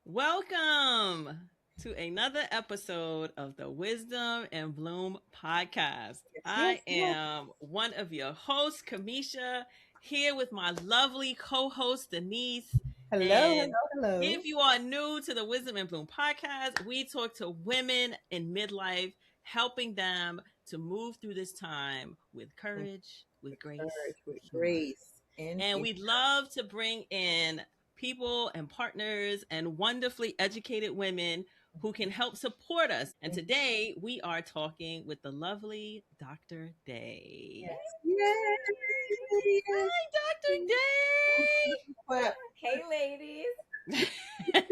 Welcome to another episode of the Wisdom and Bloom podcast. Yes, I yes. am one of your hosts, Kamesha, here with my lovely co host, Denise. Hello, And hello, hello. if you are new to the Wisdom and Bloom podcast, we talk to women in midlife, helping them to move through this time with courage, with With grace, courage, with with humor. grace, and And humor. we'd love to bring in people and partners and wonderfully educated women who can help support us. And today we are talking with the lovely Dr. Day. Yes, yes, Hi, yes. Hey, ladies. Dr. Day.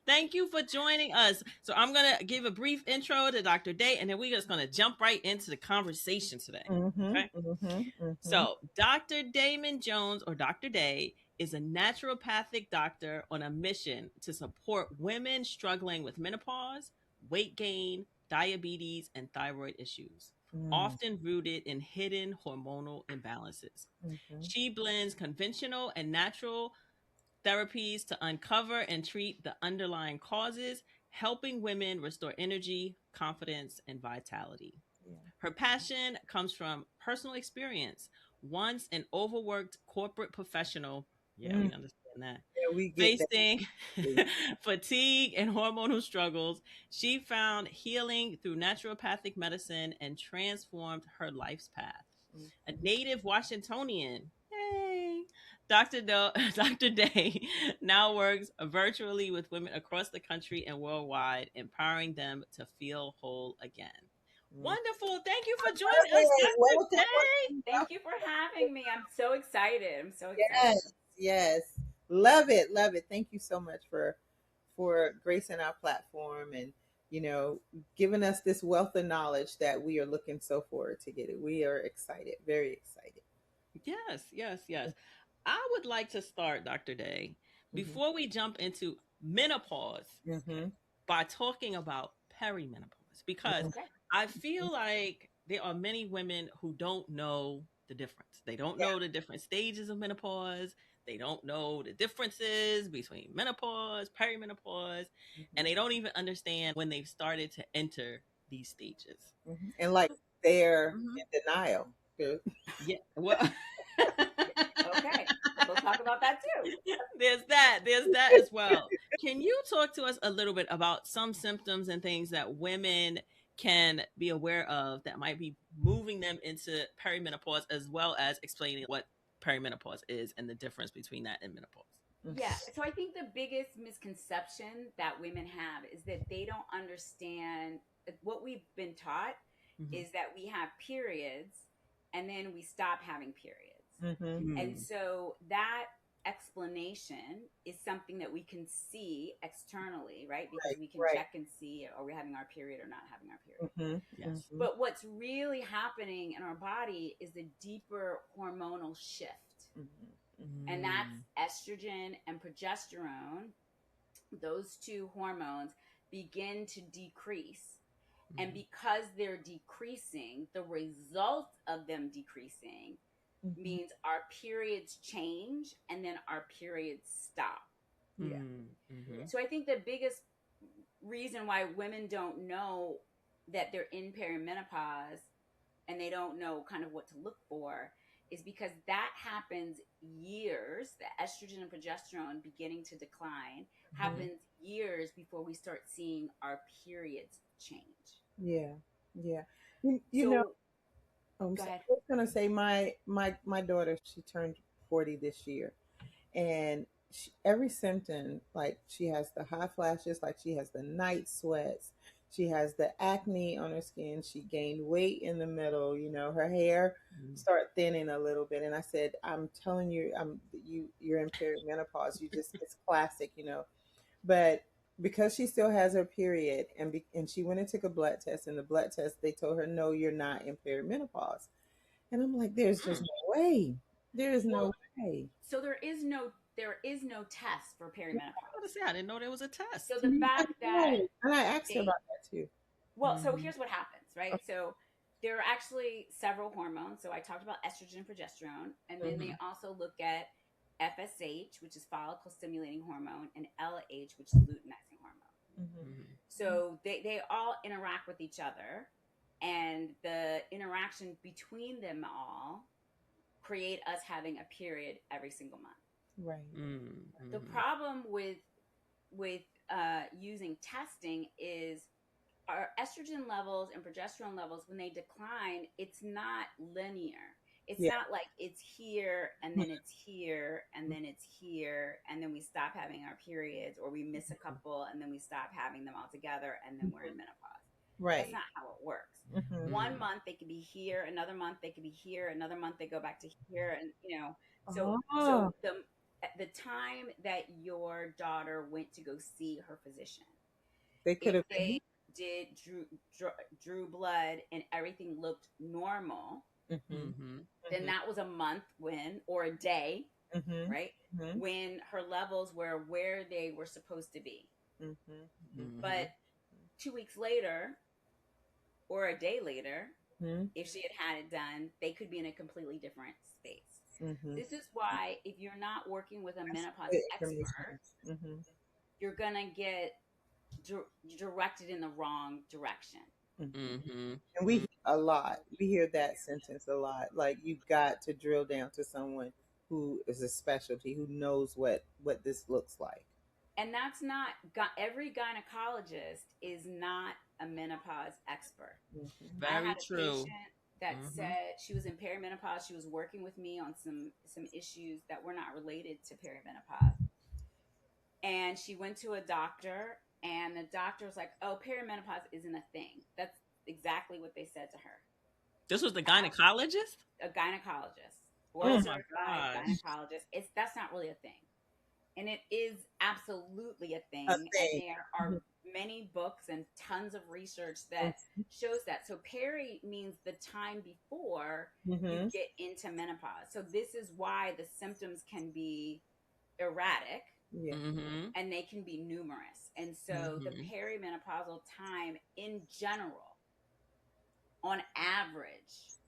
Thank you for joining us. So I'm going to give a brief intro to Dr. Day, and then we're just going to jump right into the conversation today. Mm-hmm, Okay. So, Dr. Damon Jones, or Dr. Day, is a naturopathic doctor on a mission to support women struggling with menopause, weight gain, diabetes, and thyroid issues, often rooted in hidden hormonal imbalances. She blends conventional and natural therapies to uncover and treat the underlying causes, helping women restore energy, confidence, and vitality. Yeah. Her passion comes from personal experience. Once an overworked corporate professional, yeah, we understand that, Yeah, we get that. facing fatigue and hormonal struggles, she found healing through naturopathic medicine and transformed her life's path. A native Washingtonian, yay! Dr. Day now works virtually with women across the country and worldwide, empowering them to feel whole again. Wonderful. Thank you for joining us, Hey, Dr. welcome, Day. Thank you for having me. I'm so excited. I'm so excited. yes, yes. Love it, love it. Thank you so much for gracing our platform and giving us this wealth of knowledge that we are looking so forward to get it. We are excited, very excited. Yes, yes, yes. I would like to start, Dr. Day, Mm-hmm. before we jump into menopause, okay, Mm-hmm. by talking about perimenopause, because Okay. I feel like there are many women who don't know the difference. They don't Yeah. know the different stages of menopause. They don't know the differences between menopause, perimenopause, and they don't even understand when they've started to enter these stages. And like they're Mhm. in denial. Yeah, well, Okay. We'll talk about that too. there's that as well. Can you talk to us a little bit about some symptoms and things that women can be aware of that might be moving them into perimenopause, as well as explaining what perimenopause is and the difference between that and menopause? Yeah. So I think the biggest misconception that women have is that they don't understand what we've been taught Mm-hmm. is that we have periods and then we stop having periods. Mm-hmm. And so that explanation is something that we can see externally, right? Because Right, we can right. check and see are we having our period or not having our period. Mm-hmm. Yes. Mm-hmm. But what's really happening in our body is a deeper hormonal shift. And that's estrogen and progesterone. Those two hormones begin to decrease. And because they're decreasing, the result of them decreasing Mm-hmm. means our periods change and then our periods stop. Yeah. Mm-hmm. So I think the biggest reason why women don't know that they're in perimenopause and they don't know kind of what to look for is because that happens years, the estrogen and progesterone beginning to decline happens years before we start seeing our periods change. Yeah. Yeah. You know, So I'm go ahead. was gonna say my daughter, she turned 40 this year, and every symptom, like she has the hot flashes, like she has the night sweats, she has the acne on her skin, she gained weight in the middle, her hair start thinning a little bit. And I said, I'm telling you, you're in perimenopause. You just, it's classic, but because she still has her period, and she went and took a blood test, and the blood test, they told her, no, you're not in perimenopause. And I'm like, there's just no way. There is no Well, way. so there is no test for perimenopause. I was to say I didn't know there was a test. So the See, I fact that know. And I asked her they about that too. well, so Mhm. here's what happens, right? Okay. So there are actually several hormones. So I talked about estrogen and progesterone, and then they also look at FSH, which is follicle stimulating hormone, and LH, which is luteinizing hormone. Mm-hmm. So they all interact with each other, and the interaction between them all create us having a period every single month. Right. Mm-hmm. The problem with using testing is our estrogen levels and progesterone levels, when they decline, it's not linear. It's not like it's here and then it's here and then it's here and then we stop having our periods, or we miss a couple and then we stop having them altogether and then we're in menopause. Right. That's not how it works. Mm-hmm. 1 month they could be here, another month they could be here, another month they go back to here, and so the time that your daughter went to go see her physician, they could have they did drew blood and everything looked normal, then that was a month or a day, right? When her levels were where they were supposed to be. But 2 weeks later or a day later, if she had it done, they could be in a completely different space. This is why if you're not working with a menopause expert, you're going to get directed in the wrong direction. And we hear that sentence a lot. Like, you've got to drill down to someone who is a specialty, who knows what this looks like. And that's not, every gynecologist is not a menopause expert. Very I had a true. patient that said she was in perimenopause. She was working with me on some issues that were not related to perimenopause. And she went to a doctor, and the doctor was like, oh, perimenopause isn't a thing. That's exactly what they said to her. This was the gynecologist? A gynecologist. Board certified gynecologist. That's not really a thing. And it is absolutely a thing. And there are many books and tons of research that shows that. So peri means the time before you get into menopause. So this is why the symptoms can be erratic. And they can be numerous. And so the perimenopausal time in general, on average,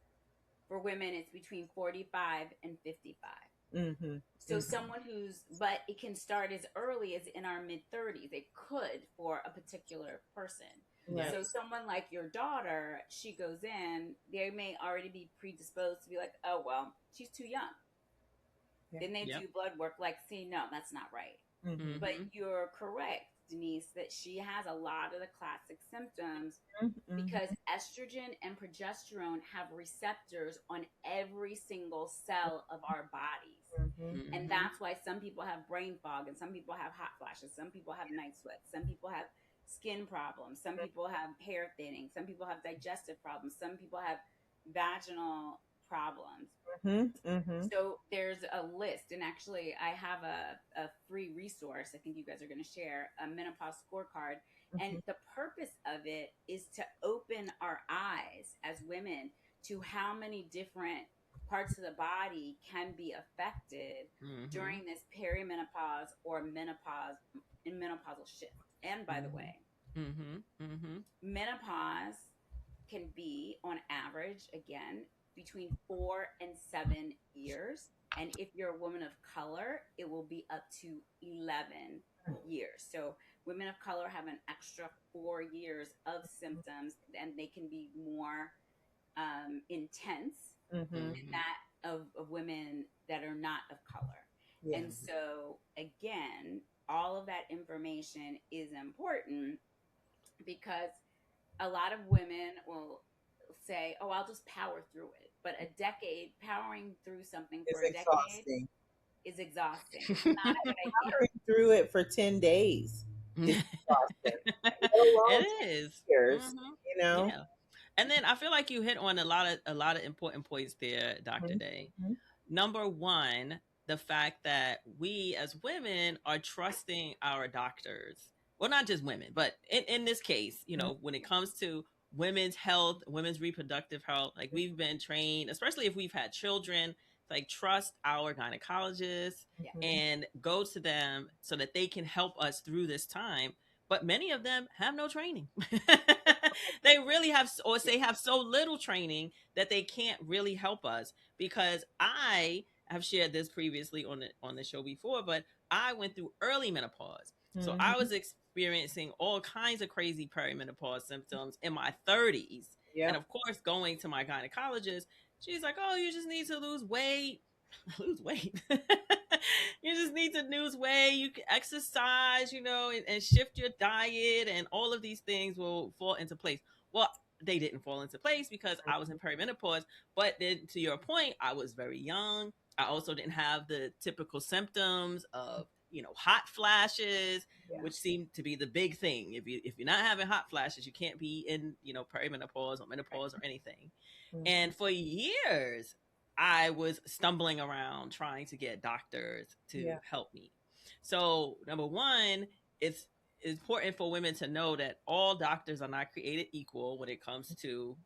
for women, it's between 45 and 55. So someone but it can start as early as in our mid-30s. It could for a particular person. Yes. So someone like your daughter, she goes in, they may already be predisposed to be like, oh, well, she's too young. Then they do blood work, like, see, no, that's not right. But you're correct, Denise, that she has a lot of the classic symptoms because estrogen and progesterone have receptors on every single cell of our bodies. And that's why some people have brain fog, and some people have hot flashes, some people have night sweats, some people have skin problems, some people have hair thinning, some people have digestive problems, some people have vaginal problems. So there's a list, and actually I have a free resource I think you guys are going to share, a Menopause Scorecard. And the purpose of it is to open our eyes as women to how many different parts of the body can be affected during this perimenopause or menopausal shift. And by the way, menopause can be on average, again, between 4 and 7 years. And if you're a woman of color, it will be up to 11 years. So women of color have an extra 4 years of symptoms, and they can be more intense than that of women that are not of color. And so, again, all of that information is important because a lot of women will say, oh, I'll just power through it. But powering through something for a decade is exhausting. It's not a good idea. Powering through it for 10 days is exhausting. It is. Years, you know? Yeah. And then I feel like you hit on a lot of important points there, Dr. Day. Number one, the fact that we as women are trusting our doctors. Well, not just women, but in this case, when it comes to women's health, women's reproductive health, like, we've been trained, especially if we've had children, like, trust our gynecologists and go to them so that they can help us through this time. But many of them have no training. They really have, or they have so little training that they can't really help us. Because I, have shared this previously on the show before, but I went through early menopause. So I Mm-hmm. was experiencing all kinds of crazy perimenopause symptoms in my 30s. And Yep. of course, going to my gynecologist, she's like, "Oh, you just need to lose weight." Lose weight. You just need to lose weight. You can exercise, and shift your diet, and all of these things will fall into place. Well, they didn't fall into place because I was in perimenopause. But then, to your point, I was very young. I also didn't have the typical symptoms of hot flashes, Yeah. which seem to be the big thing. If you're not having hot flashes, you can't be in perimenopause or Right. menopause or anything. Mm-hmm. And for years, I was stumbling around trying to get doctors to Yeah. help me. So, number one, it's important for women to know that all doctors are not created equal when it comes to,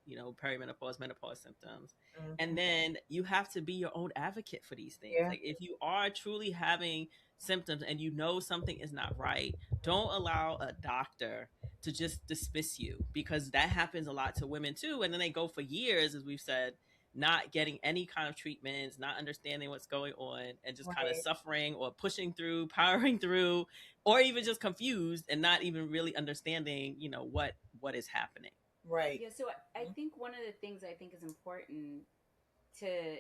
perimenopause, menopause symptoms. Mm-hmm. And then you have to be your own advocate for these things. Yeah. Like, if you are truly having symptoms and you know something is not right, don't allow a doctor to just dismiss you, because that happens a lot to women too. And then they go for years, as we've said, not getting any kind of treatments, not understanding what's going on, and just kind of Right. suffering or pushing through, powering through, or even just confused and not even really understanding, what is happening. Right. Yeah, so I think one of the things I think is important to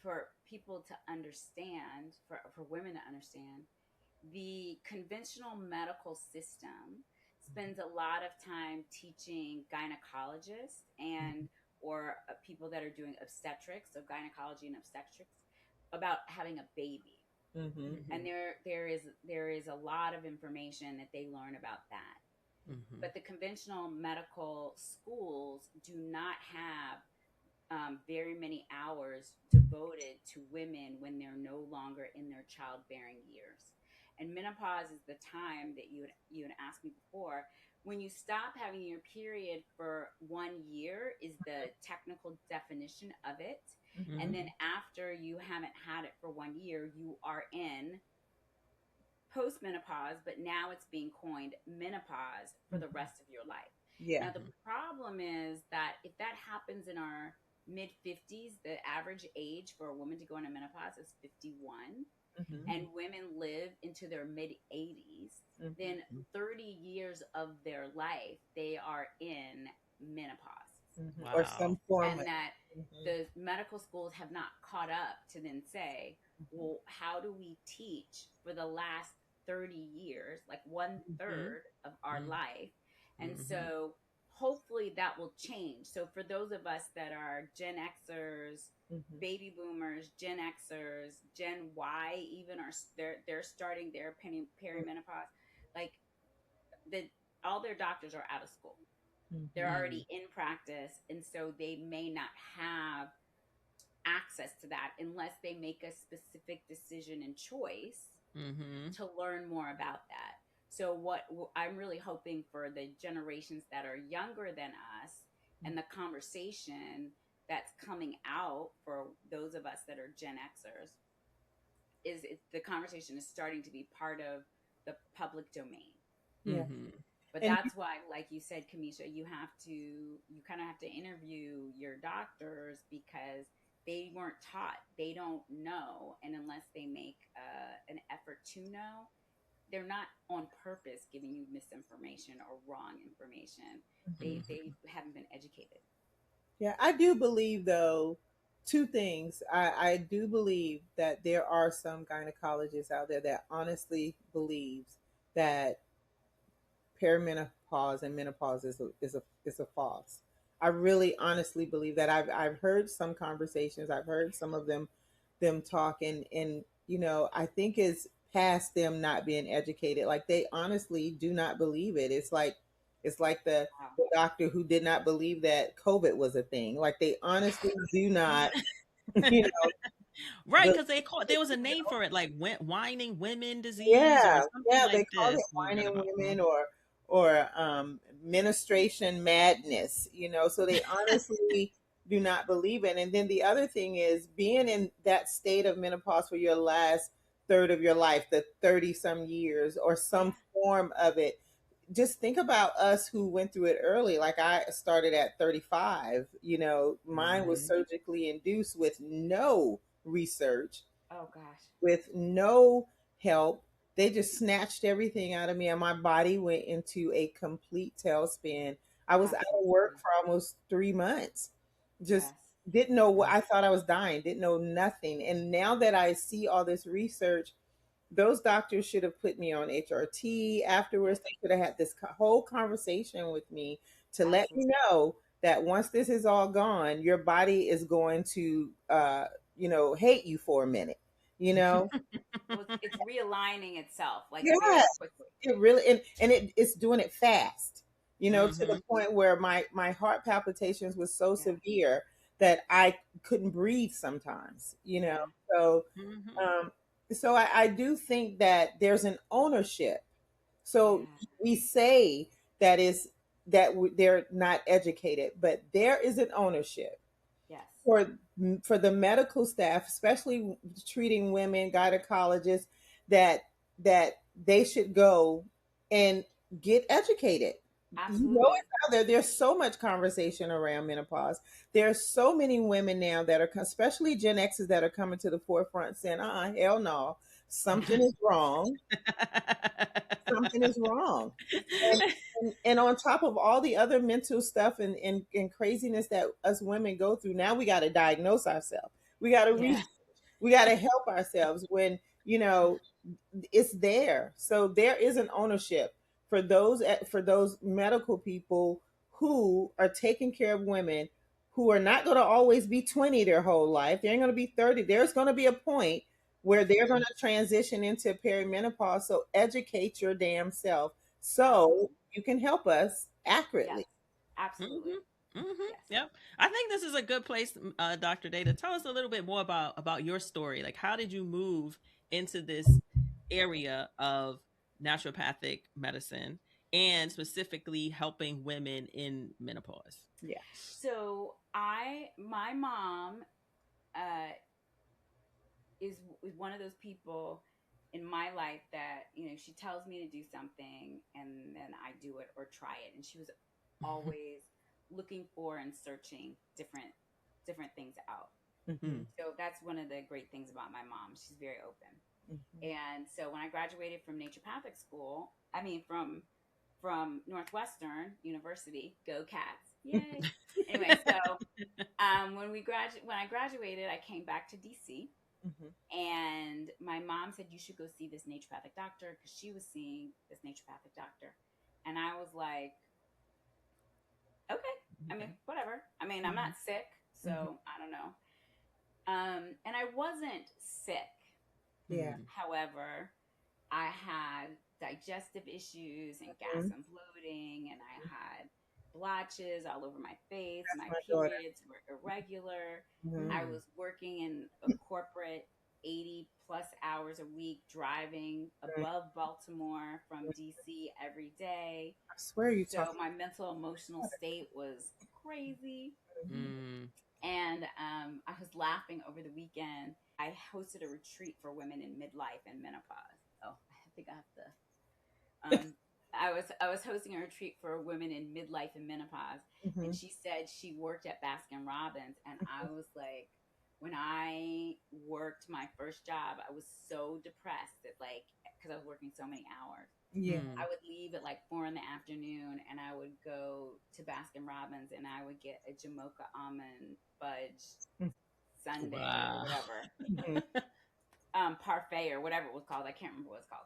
for people to understand, for women to understand, the conventional medical system spends a lot of time teaching gynecologists and or people that are doing obstetrics, so gynecology and obstetrics, about having a baby. Mm-hmm. And Mm-hmm. there is a lot of information that they learn about that. Mm-hmm. But the conventional medical schools do not have very many hours devoted to women when they're no longer in their childbearing years. And menopause is the time that you had asked me before. When you stop having your period for 1 year is the technical definition of it. And Mm-hmm. then after you haven't had it for 1 year, you are in postmenopause, but now it's being coined menopause for the Mm-hmm. rest of your life. Yeah. Now, the problem is that if that happens in our mid 50s, the average age for a woman to go into menopause is 51, Mm-hmm. and women live into their mid 80s, Mm-hmm. then 30 years of their life, they are in menopause. Mm-hmm. Or some Wow. form of. And that Mm-hmm. the medical schools have not caught up to then say, well, how do we teach for the last 30 years, like one Mm-hmm. third of our life? And Mm-hmm. so hopefully that will change. So for those of us that are Gen Xers, Mm-hmm. baby boomers, Gen Xers, Gen Y, even are they're starting their perimenopause, like the all their doctors are out of school. They're Mm-hmm. Mm-hmm. already in practice, and so they may not have access to that unless they make a specific decision and choice Mm-hmm. to learn more about that. So what I'm really hoping for the generations that are younger than us, and the conversation that's coming out for those of us that are Gen Xers, is the conversation is starting to be part of the public domain. Yeah. Mm-hmm. But And that's why, like you said, Kamesha, you kind of have to interview your doctors because they weren't taught. They don't know. And unless they make an effort to know, they're not on purpose giving you misinformation or wrong information. They, Mm-hmm. they haven't been educated. yeah, I do believe though two things. I do believe that there are some gynecologists out there that honestly believes that perimenopause and menopause is a false. I really honestly believe that. I've heard some conversations. I've heard some of them talk, and I think it's past them not being educated. Like they honestly do not believe it. It's like Wow. the doctor who did not believe that COVID was a thing. Like they honestly do not, you know, Right, believe because there was a name it. for it, like whining women disease or Yeah, something yeah, like they call it this. We read whining about. women or menstruation madness, so they honestly do not believe it. And then the other thing is being in that state of menopause for your last third of your life, the 30 some years or Yeah. some form of it. Just think about us who went through it early. Like I started at 35, mine was Mm-hmm. surgically induced with no research. Oh gosh. with no help. They just snatched everything out of me, and my body went into a complete tailspin. I was out of work Absolutely. for almost 3 months. Just Yes. didn't know what, I thought I was dying, didn't know nothing. And now that I see all this research, those doctors should have put me on HRT afterwards. Yep. They should have had this whole conversation with me to let me Absolutely. know that once this is all gone, your body is going to, hate you for a minute, you know? Well, it's realigning itself like Yeah, very quickly. it really, it's doing it fast, to the Mm-hmm. point where my heart palpitations was so Yeah. severe that I couldn't breathe sometimes. Yeah. So, Mm-hmm. um, I do think that there's an ownership. So Yeah. we say that is they're not educated, but there is an ownership Yes. for for the medical staff, especially treating women, gynecologists, that that they should go and get educated. Absolutely. It's out there. There's so much conversation around menopause. There's so many women now that are, especially Gen X's, that are coming to the forefront saying, hell no, something is wrong. Something is wrong. And on top of all the other mental stuff and craziness that us women go through, now we got to diagnose ourselves. We got to Yeah. we got to help ourselves when you know it's there. So there is an ownership for those medical people who are taking care of women who are not going to always be 20 their whole life. They ain't going to be 30. There's going to be a point where they're going Absolutely. to transition into perimenopause. So educate your damn self so Absolutely. you can help us Yes. accurately. Absolutely. Mm-hmm. Mm-hmm. Yes. Yep. I think this is a good place, Dr. Day, to tell us a little bit more about your story. Like, how did you move into this area of naturopathic medicine and specifically helping women in menopause? Yeah. So my mom uh, is one of those people in my life that she tells me to do something and then I do it or try it, and she was always looking for and searching different things out. Mm-hmm. Mm. So that's one of the great things about my mom. She's very open. Mm-hmm. And so when I graduated from naturopathic school, I mean from Northwestern University, go Cats, yay! Anyway, so when I graduated, I came back to DC, Mm-hmm. and my mom said you should go see this naturopathic doctor because she was seeing this naturopathic doctor, and I was like, okay, I mean Okay. whatever. I mean I'm Mm-hmm. not sick, Mm-hmm. so I don't know. And I wasn't sick. Yeah. Mm. However, I had digestive issues and gas Mhm. and bloating, and I had blotches all over my face. That's My my daughter. periods were irregular. Mm-hmm. I Mm. was working in a corporate 80 plus hours a week, driving above Baltimore from DC every day. I swear you So talk my mental emotional state was crazy. about Mm. And I was laughing over the weekend. I hosted a retreat for women in midlife and menopause. Oh, I think I have to. I was hosting a retreat for women in midlife and menopause, it. Mm-hmm. and she said she worked at Baskin Robbins, and I was like, when I worked my first job, I was so depressed that because I was working so many hours. Yeah. Mm. I would leave at like 4 in the afternoon, and I would go to Baskin Robbins and I would get a Jamocha almond fudge sundae or Wow. whatever, Mm-hmm. parfait or whatever it was called. I can't remember what it's called.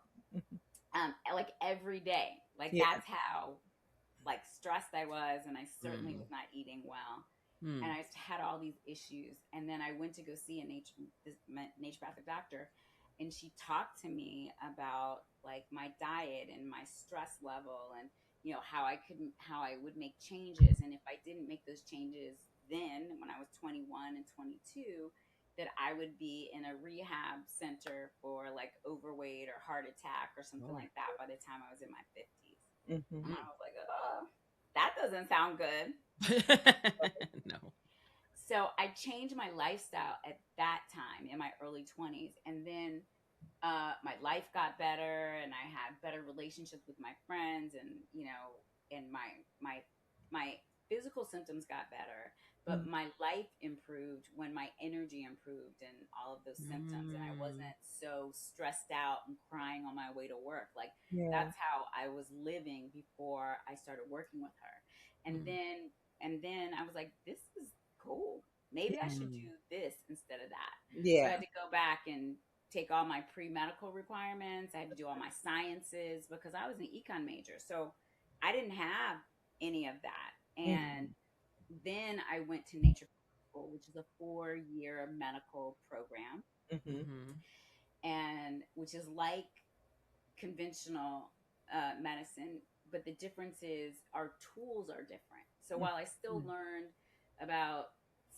Like every day, like Yeah. that's how like stressed I was, and I certainly Mm. was not eating well, and Mm. I just had all these issues. And then I went to go see this naturopathic doctor, and she talked to me about like my diet and my stress level, and how I would make changes, and if I didn't make those changes then when I was 21 and 22, that I would be in a rehab center for like overweight or heart attack or something Oh. like that by the time I was in my 50s. Mm-hmm. And I Mm. was like, oh, that doesn't sound good. No. So I changed my lifestyle at that time in my early 20s. And then my life got better, and I had better relationships with my friends, and, and my physical symptoms got better. but my life improved when my energy improved and all of those symptoms, and I Mm. wasn't so stressed out and crying on my way to work. Like Yeah. that's how I was living before I started working with her. And Mm. then I was like, this is cool. Maybe I should Mm. do this instead of that. So I Yeah. had to go back and take all my pre-medical requirements. I had to do all my sciences because I was an econ major. So I didn't have any of that. And Mm. then I went to Naturopathic School, which is a 4-year medical program, Mm-hmm. Mm-hmm. and which is like conventional medicine, but the difference is our tools are different. So while I still Mm. learned about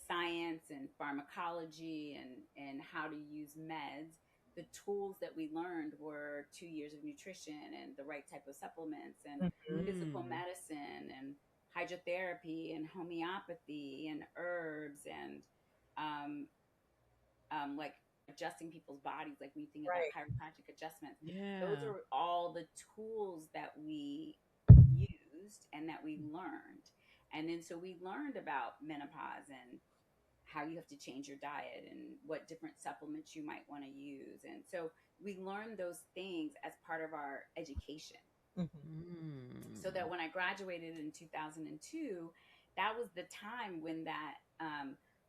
science and pharmacology and how to use meds, the tools that we learned were 2 years of nutrition and the right type of supplements and Mm-hmm. physical Mm. medicine and hydrotherapy and homeopathy and herbs and um, like adjusting people's bodies, like when you think about Right. chiropractic adjustments, those Yeah. are all the tools that we used and that we learned. And then so we learned about menopause and how you have to change your diet and what different supplements you might want to use. And so we learned those things as part of our education. Mm-hmm. So that Mm. when I graduated in 2002, that was the time when that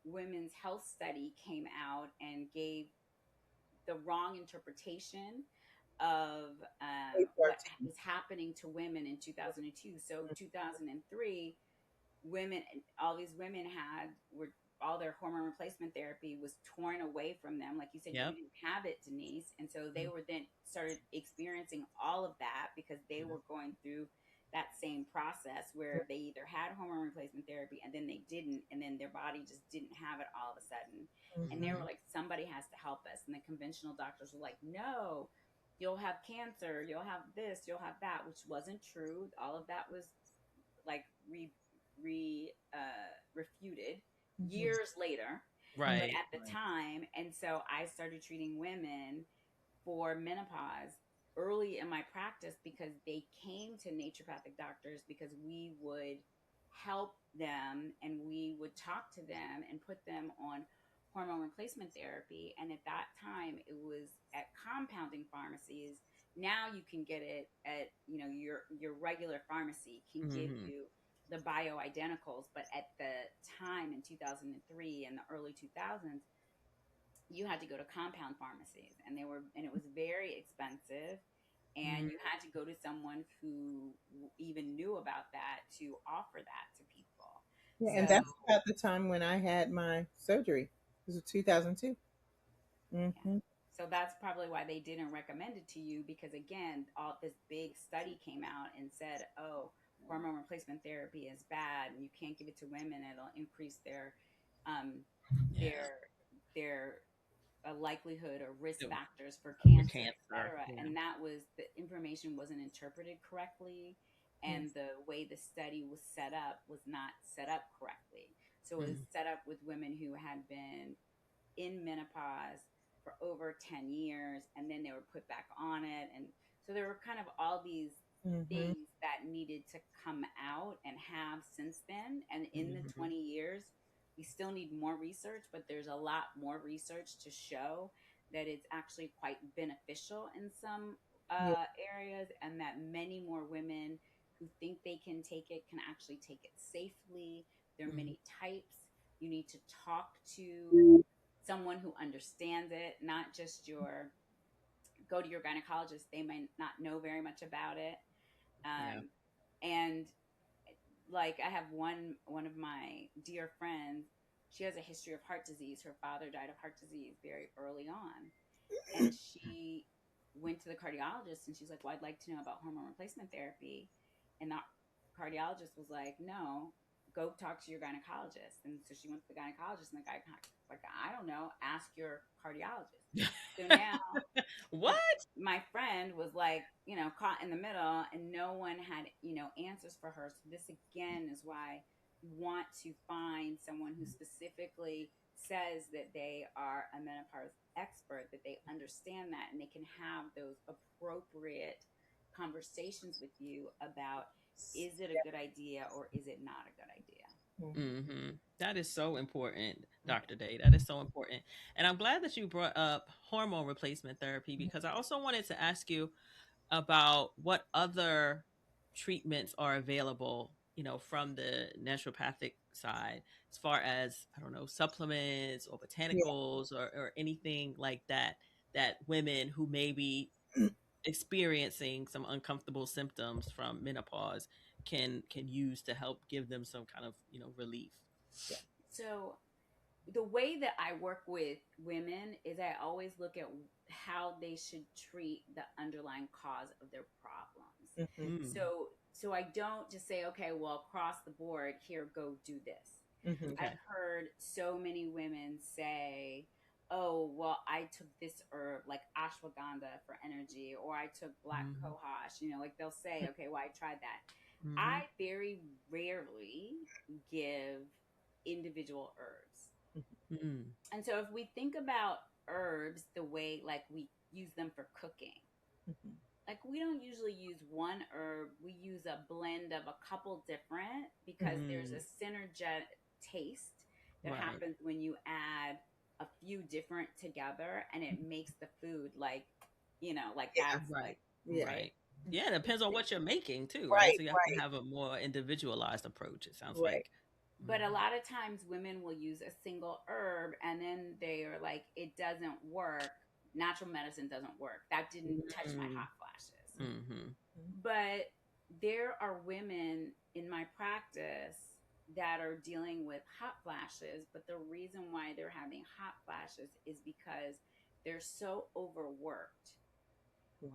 women's health study came out and gave the wrong interpretation of what HRT. was happening to women in 2002. So 2003, women, all these women were all their hormone replacement therapy was torn away from them. Like you said, you Yep. didn't have it, Denise, and so they Mm. were then started experiencing all of that because they Yeah. were going through that same process where they either had hormone replacement therapy and then they didn't, and then their body just didn't have it all of a sudden. And they Mm-hmm. were like, somebody has to help us. And the conventional doctors were like, no, you'll have cancer, you'll have this, you'll have that, which wasn't true. All of that was like refuted Mm-hmm. years later, but Right. at the Right. time. And so I started treating women for menopause early in my practice because they came to naturopathic doctors because we would help them and we would talk to them and put them on hormone replacement therapy. And at that time it was at compounding pharmacies. Now you can get it at, your regular pharmacy can give Mm-hmm. you the bioidenticals, but at the time in 2003 and the early 2000s, you had to go to compound pharmacies, and it was very expensive, and Mm. you had to go to someone who even knew about that to offer that to people. Yeah, and So that's about the time when I had my surgery. It was 2002. yeah. Mm-hmm. So that's probably why they didn't recommend it to you because again, all this big study came out and said, "Oh, hormone replacement therapy is bad and you can't give it to women. It'll increase um Yeah. their their likelihood or risk The factors for the cancer, cancer. etc." Yeah. And that was the information wasn't interpreted correctly, Yes. and the way the study was set up was not set up correctly. So it was Mm. set up with women who had been in menopause for over 10 years and then they were put back on it. And so there were kind of all these Mm-hmm. things that needed to come out and have since then. And in the Mm-hmm. 20 years, we still need more research, but there's a lot more research to show that it's actually quite beneficial in some Yeah. areas, and that many more women who think they can take it can actually take it safely. There are Mm. many types. You need to talk to someone who understands it, not just go to your gynecologist. They might not know very much about it. Yeah. And like I have one of my dear friends, she has a history of heart disease. Her father died of heart disease very early on. And she went to the cardiologist and she's like, "Well, I'd like to know about hormone replacement therapy." And the cardiologist was like, "No, go talk to your gynecologist." And so she went to the gynecologist, and the guy like, "I don't know, ask your cardiologist." So now What? my friend was like, caught in the middle, and no one had, answers for her. So this again is why you want to find someone who specifically says that they are a menopause expert, that they understand that, and they can have those appropriate conversations with you about, is it a good idea or is it not a good idea? Mm-hmm. That is so important, Dr. Day. That is so important. And I'm glad that you brought up hormone replacement therapy, because I also wanted to ask you about what other treatments are available, from the naturopathic side, as far as, I don't know, supplements or Yeah. botanicals, or anything like that, that women who may be experiencing some uncomfortable symptoms from menopause can use to help give them some kind of, relief. Yeah. So the way that I work with women is I always look at how they should treat the underlying cause of their problems. Mm-hmm. Mm, So I don't just say, okay, well, across the board, here, go do this. Mm-hmm. I've okay. heard so many women say, oh, well, I took this herb like ashwagandha for energy, or I took black Hmm. cohosh, like they'll say, okay, well, I tried that. Hmm. I very rarely give individual herbs. Mm. And so if we think about herbs the way like we use them for cooking, Mm-hmm. like we don't usually use one herb, we use a blend of a couple different because there's Mm. a synergetic taste that Right. happens when you add a few different together and it makes the food like, like Yeah. that's Right. like Yeah. right. Right. Yeah, it depends on what you're making too, right? Right. So you have to Right. have a more individualized approach, it sounds Right. like. But a Mhm. lot of times women will use a single herb and then they are like, it doesn't work. Natural medicine doesn't work. That didn't touch my Mm. hot flashes. Mhm. But there are women in my practice that are dealing with hot flashes, but the reason why they're having hot flashes is because they're so overworked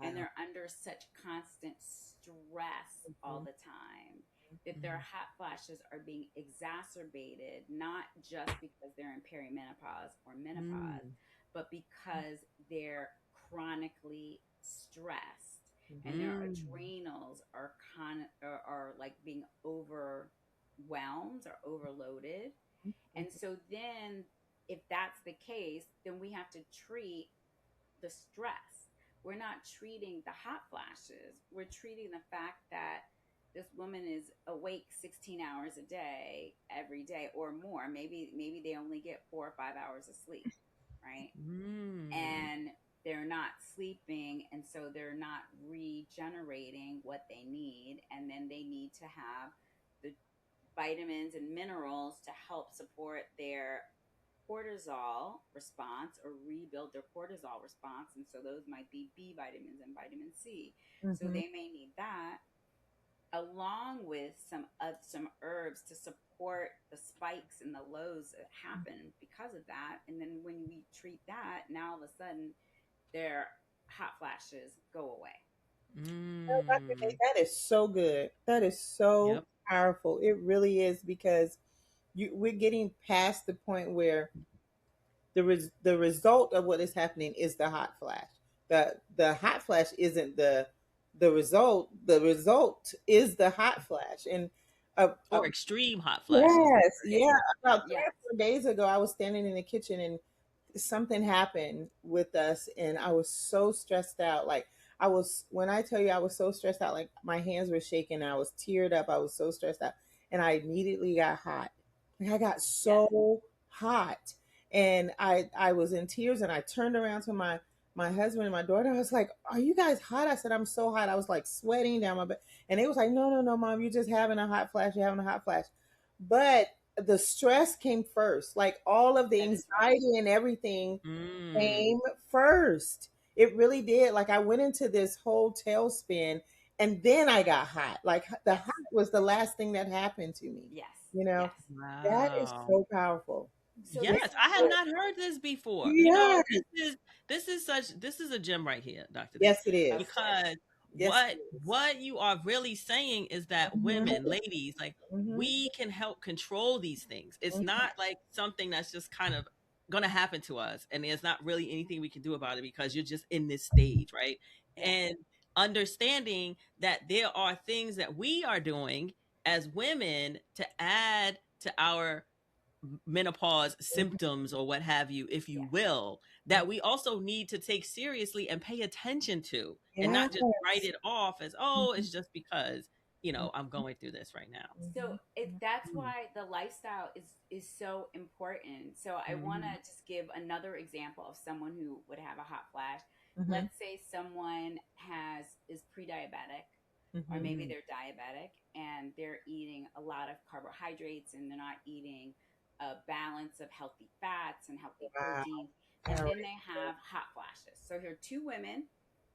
and Wow. they're under such constant stress all Mm-hmm. the time that their Mhm. hot flashes are being exacerbated, not just because they're in perimenopause or menopause, Mm. but because they're chronically stressed and their Mm. adrenals are like being overwhelmed or overloaded. And Mm-hmm. so then if that's the case, then we have to treat the stress. We're not treating the hot flashes. We're treating the fact that this woman is awake 16 hours a day every day or more. Maybe they only get 4 or 5 hours of sleep, right? Mm. And they're not sleeping and so they're not regenerating what they need and then they need to have the vitamins and minerals to help support their cortisol response or rebuild their cortisol response. And so those might be B vitamins and vitamin C. So Mm-hmm. they may need that along with some herbs to support the spikes and the lows that happen because of that. And then when we treat that, now all of a sudden their hot flashes go away. Oh, Dr. Day, Mm. that is so good. That is so Yep. powerful. It really is because we're getting past the point where the result of what is happening is the hot flash. The hot flash isn't the result. The result is the hot flash. And uh, Or extreme hot flashes. yes, Yes. yeah. About three Yes. or 4 days ago, I was standing in the kitchen and something happened with us, and I was so stressed out. Like I was, when I tell you I was so stressed out, like my hands were shaking, I was teared up, I was so stressed out, and I immediately got hot. Like I got Yes. so hot, and I was in tears, and I turned around to my husband and my daughter. I was like, "Are you guys hot?" I said, "I'm so hot." I was like sweating down my back, and they was like, "No, no, no, mom, you're just having a hot flash. You're having a hot flash." But the stress came first. Like all of the That is right. anxiety and everything Mm. came first. It really did. Like I went into this whole tailspin and then I got hot. Like the Yes. hot was the last thing that happened to me. Yes. You know, Yes. that is Wow. so powerful. So Yeah. this Yes, is I had what not heard this before. Yes. This is a gem right here, Dr. Day. Yes, it is. okay. Because Yes, what it is. what you are really saying is that women, Mhm. ladies, like, Mhm. we can help control these things. It's Mhm. not like something that's just kind of gonna happen to us, and there's not really anything we can do about it because you're just in this stage, right? Yes. And understanding that there are things that we are doing as women to add to our menopause Mhm. symptoms, or what have you, if you Yes. will, that we also need to take seriously and pay attention to, and not just write Yes. it off as, oh, it's Mhm. just because, I'm going through this right now. So that's why the lifestyle is so important. So I want to Mm-hmm. just give another example of someone who would have a hot flash. Mhm. Let's say someone has is pre-diabetic, or Mhm. maybe they're diabetic and they're eating a lot of carbohydrates and they're not eating a balance of healthy fats and healthy Wow. proteins, and All then right. they have hot flashes. So here are two women,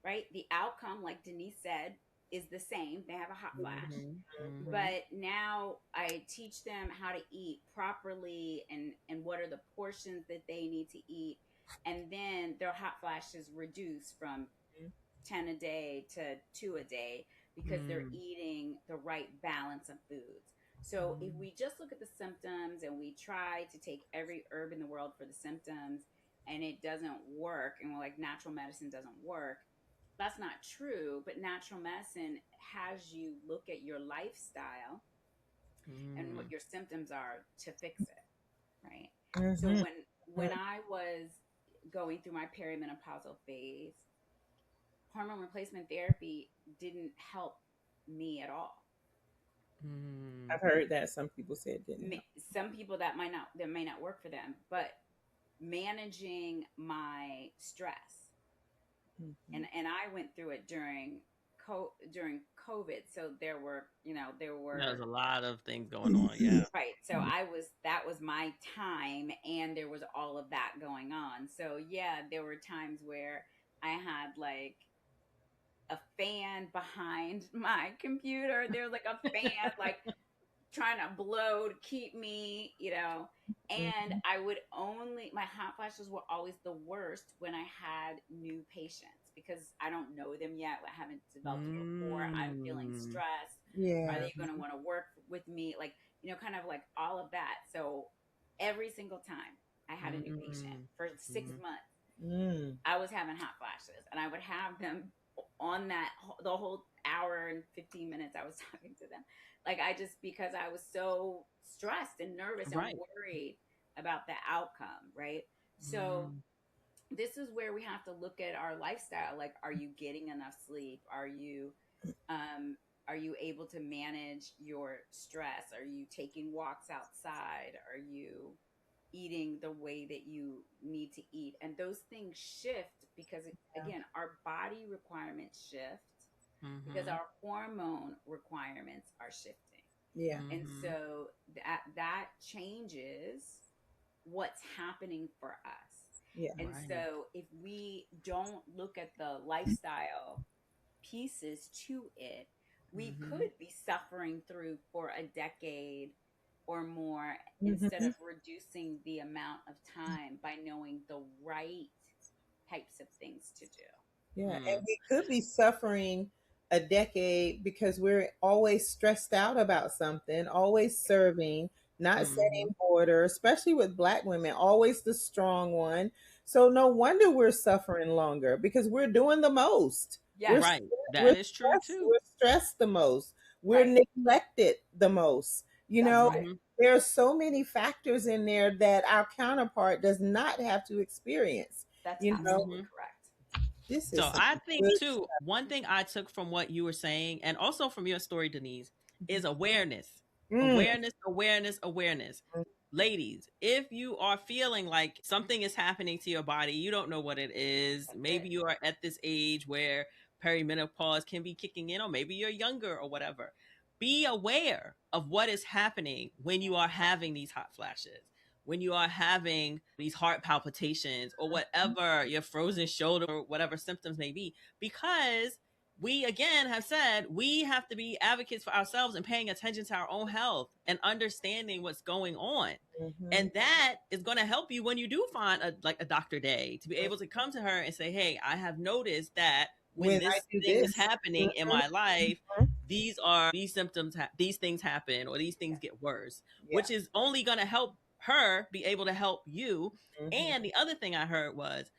right? The outcome, like Denise said, is the same. They have a hot flash, Mm-hmm. Mm-hmm. but now I teach them how to eat properly and what are the portions that they need to eat, and then their hot flashes reduce from 10 a day to 2 a day because they're Mm-hmm. eating the right balance of foods. So if we just look at the symptoms and we try to take every herb in the world for the symptoms and it doesn't work, and we're like, natural medicine doesn't work, that's not true. But natural medicine has you look at your lifestyle and Mm-hmm. what your symptoms are to fix it, right? So Mhm. when I was going through my perimenopausal phase, hormone replacement therapy didn't help me at all. Mm-hmm. I've heard that some people said it didn't help. Some people that may not work for them, but managing my stress, Mhm. and I went through it during COVID, so there There's were a lot of things going on. Yeah. right. So that was my time, and there was all of that going on. So yeah, there were times where I had like a fan behind my computer. There's like a fan like trying to blow to keep me, and Mhm. I would only, my hot flashes were always the worst when I had new patients because I don't know them yet. I haven't developed a rapport. I'm feeling Mm-hmm. stressed. Are Yeah. they going to want to work with me? Like, kind of like all of that. So every single time I had a new patient for six Mm-hmm. months, Mm. I was having hot flashes, and I would have them on the whole hour and 15 minutes I was talking to them. Like, I just, because I was so stressed and nervous and Right. worried about the outcome, right? So Mm-hmm. this is where we have to look at our lifestyle. Like, are you getting enough sleep? Um are you able to manage your stress? Are you taking walks outside? Are you eating the way that you need to eat? And those things shift because, Yeah. again, our body requirements shift because Mm-hmm. our hormone requirements are shifting. Yeah. And Mm-hmm. so that changes what's happening for us. Yeah. And Right. so if we don't look at the lifestyle pieces to it, we Mm-hmm. could be suffering through for a decade or more instead Mhm. of reducing the amount of time by knowing the right types of things to do. Yeah, Mm-hmm. and we could be suffering a decade because we're always stressed out about something, always serving, not Mm-hmm. setting order, especially with Black women, always the strong one. So no wonder we're suffering longer because we're doing the most. We're Yes, Right. we're That is true stressed. too. We're stressed the most. We're right. neglected the most. You That's know, right. Mm-hmm. there are so many factors in there that our counterpart does not have to experience. That's You know, absolutely Mm-hmm. correct. this is So some I think good too, one thing I took from what you were saying, and also from your story, Denise, is stuff. awareness. Mm, Awareness, awareness, awareness. Ladies, if you are feeling like something is happening to your body, you don't know what it is. That's Maybe it. you are at this age where perimenopause can be kicking in, or maybe you're younger or whatever. Be aware of what is happening when you are having these hot flashes, when you are having these heart palpitations, or whatever, your frozen shoulder, or whatever symptoms may be, because we again have said we have to be advocates for ourselves and paying attention to our own health and understanding what's going on. mhm. And that is going to help you when you do find a Dr. Day to be able to come to her and say, hey, I have noticed that when When I this do thing is this, happening in mhm, my life, mhm, these symptoms, these things happen, or these things get worse, yeah, which is only going to help her be able to help you. mhm, And the other thing I heard was,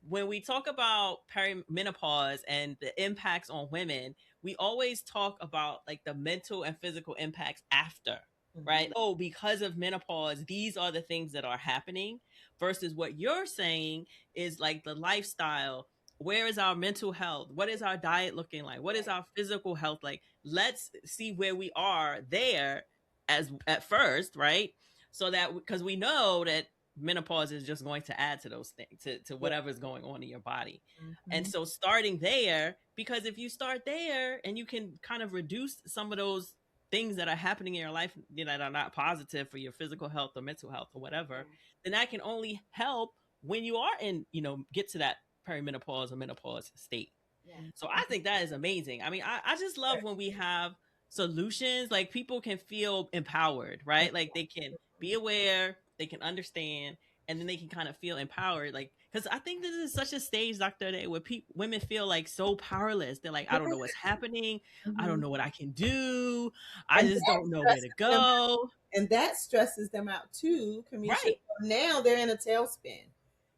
when we talk about perimenopause and the impacts on women, we always talk about like the mental and physical impacts after, right? mhm, Oh, because of menopause, these are the things that are happening, versus what you're saying is like the lifestyle, where is our mental health? What is our diet looking like? What is Right. our physical health like? Let's see where we are there as at first, right? So that because we know that menopause is just going to add to those things, to Yeah. whatever's going on in your body. And Mm-hmm. so starting there, because if you start there and you can kind of reduce some of those things that are happening in your life, that are not positive for your physical health or mental health or whatever, Yeah. then that can only help when you are in, get to that perimenopause or menopause state. Yeah. So I think that is amazing. I mean, I just love when we have solutions, like people can feel empowered, right? Like they can be aware, they can understand, and then they can kind of feel empowered. Like, because I think this is such a stage, Dr. Day, where women feel like so powerless. They're like, I don't know what's happening. I don't Mm-hmm. know what I can do. I And just that don't know where to stresses them go. and that stresses them out too, Kamesha. Right. So now they're in a tailspin,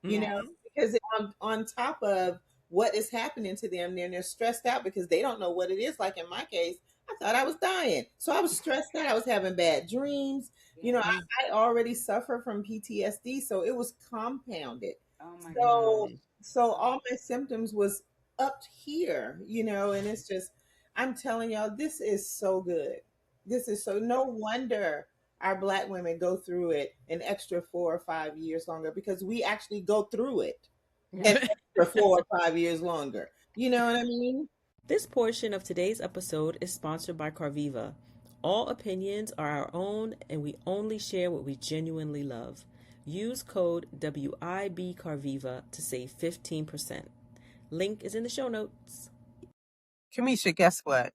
you know, Yes. Mm-hmm. because on top of what is happening to them, they're stressed out because they don't know what it is. Like in my case, I thought I was dying, so I was stressed out. I was having bad dreams. You know, Yeah. I already suffer from PTSD, so it was compounded. Oh my So Mm. gosh. so all my symptoms was up here, and it's just I'm telling y'all, this is so good. This is so no wonder our black women go through it an extra 4 or 5 years longer because we actually go through it an Yeah. extra 4 or 5 years longer. You know what I mean? This portion of today's episode is sponsored by Karviva. All opinions are our own, and we only share what we genuinely love. Use code WIB Karviva to save 15%. Link is in the show notes. Kamesha, guess what? It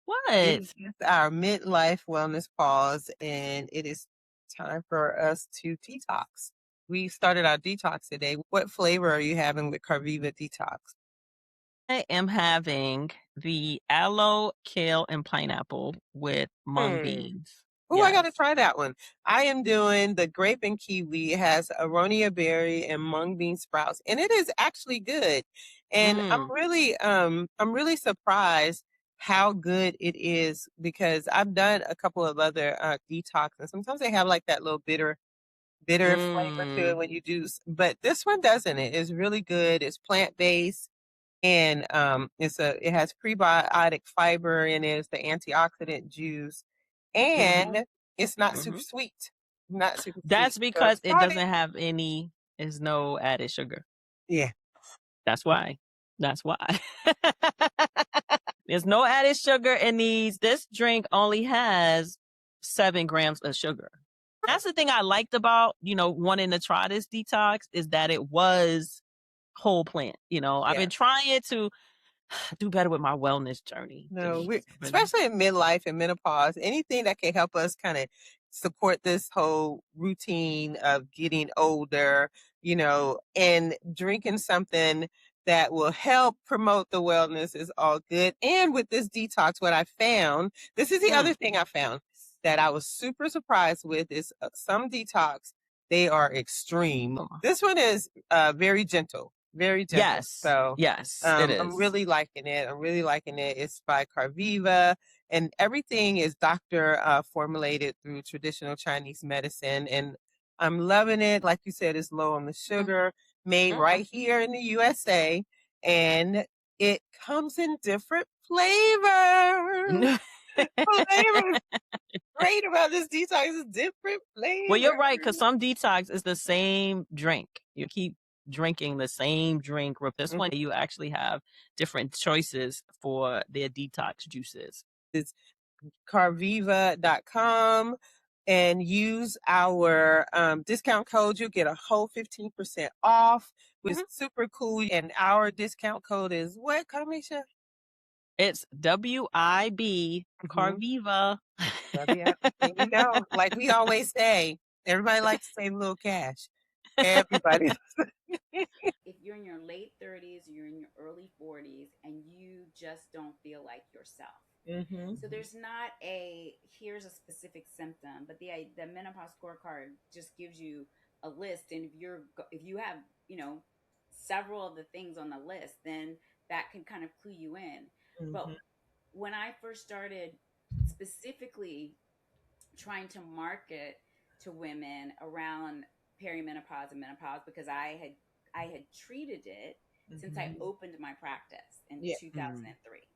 What? is our midlife wellness pause, and it is time for us to detox. We started our detox today. What flavor are you having with Karviva Detox? I am having the aloe, kale, and pineapple with mung beans. Oh, I got to Yes. try that one. I am doing the grape and kiwi. It has aronia berry and mung bean sprouts, and it is actually good. And Mm. I'm really surprised how good it is because I've done a couple of other detox, and sometimes they have like that little bitter flavor to it Mm. when you do, but this one doesn't. It is really good. It's plant based and it has prebiotic fiber in it. It's the antioxidant juice, Mm-hmm. and it's not super Mm-hmm. sweet. Not super sweet. That's So because it try it. doesn't have any, there's no added sugar. Yeah. That's why. That's why. There's no added sugar in these. This drink only has 7 grams of sugar. That's the thing I liked about, wanting to try this detox is that it was whole plant. I've Yeah. been trying to do better with my wellness journey, No, Denise. we But especially in midlife and menopause, anything that can help us kind of support this whole routine of getting older, and drinking something that will help promote the wellness is all good. And with this detox, what I found, this is the other mm, thing I found that I was super surprised with is some detox, they are extreme. This one is very gentle, very gentle. yes, So yes, it I'm is. really liking it. I'm really liking it. It's by Karviva, and everything is doctor formulated through traditional Chinese medicine. And I'm loving it. Like you said, it's low on the sugar, made Mm. right here in the USA, and it comes in different flavors. Flavors. Great about this detox is different Well, flavors. you're right, because some detox is the same drink. You keep drinking the same drink. With this one, you actually have different choices for their detox juices. It's Karviva.com and use our discount code. You'll get a whole 15% off, which is super cool. And our discount code is what, Kamesha? It's WIB Mm-hmm. Karviva. There you go. Like we always say, everybody likes to save a little cash. Everybody. If you're in your late 30s, you're in your early 40s, and you just don't feel like yourself. Mm-hmm. So there's not here's a specific symptom, but the menopause scorecard just gives you a list, and if you have several of the things on the list, then that can kind of clue you in. But Mm-hmm. when I first started specifically trying to market to women around perimenopause and menopause, because I had treated it since I Mhm. opened my practice in Yeah. 2003.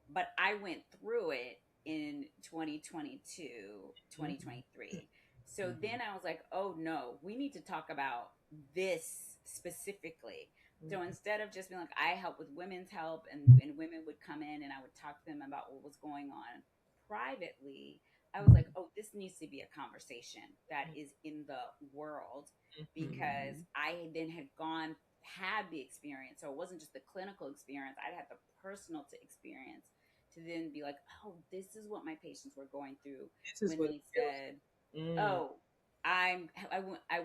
But I went through it in 2022, Mm-hmm. 2023. So Mm-hmm. then I was like, oh no, we need to talk about this specifically. So Mhm. instead of just being like, I help with women's help, and women would come in and I would talk to them about what was going on privately, I was like, oh, this needs to be a conversation that is in the world, because Mm-hmm. I then had the experience. So it wasn't just the clinical experience, I'd had the personal to experience to then be like, oh, this is what my patients were going through This is when what it they feels. said, Mm. oh, I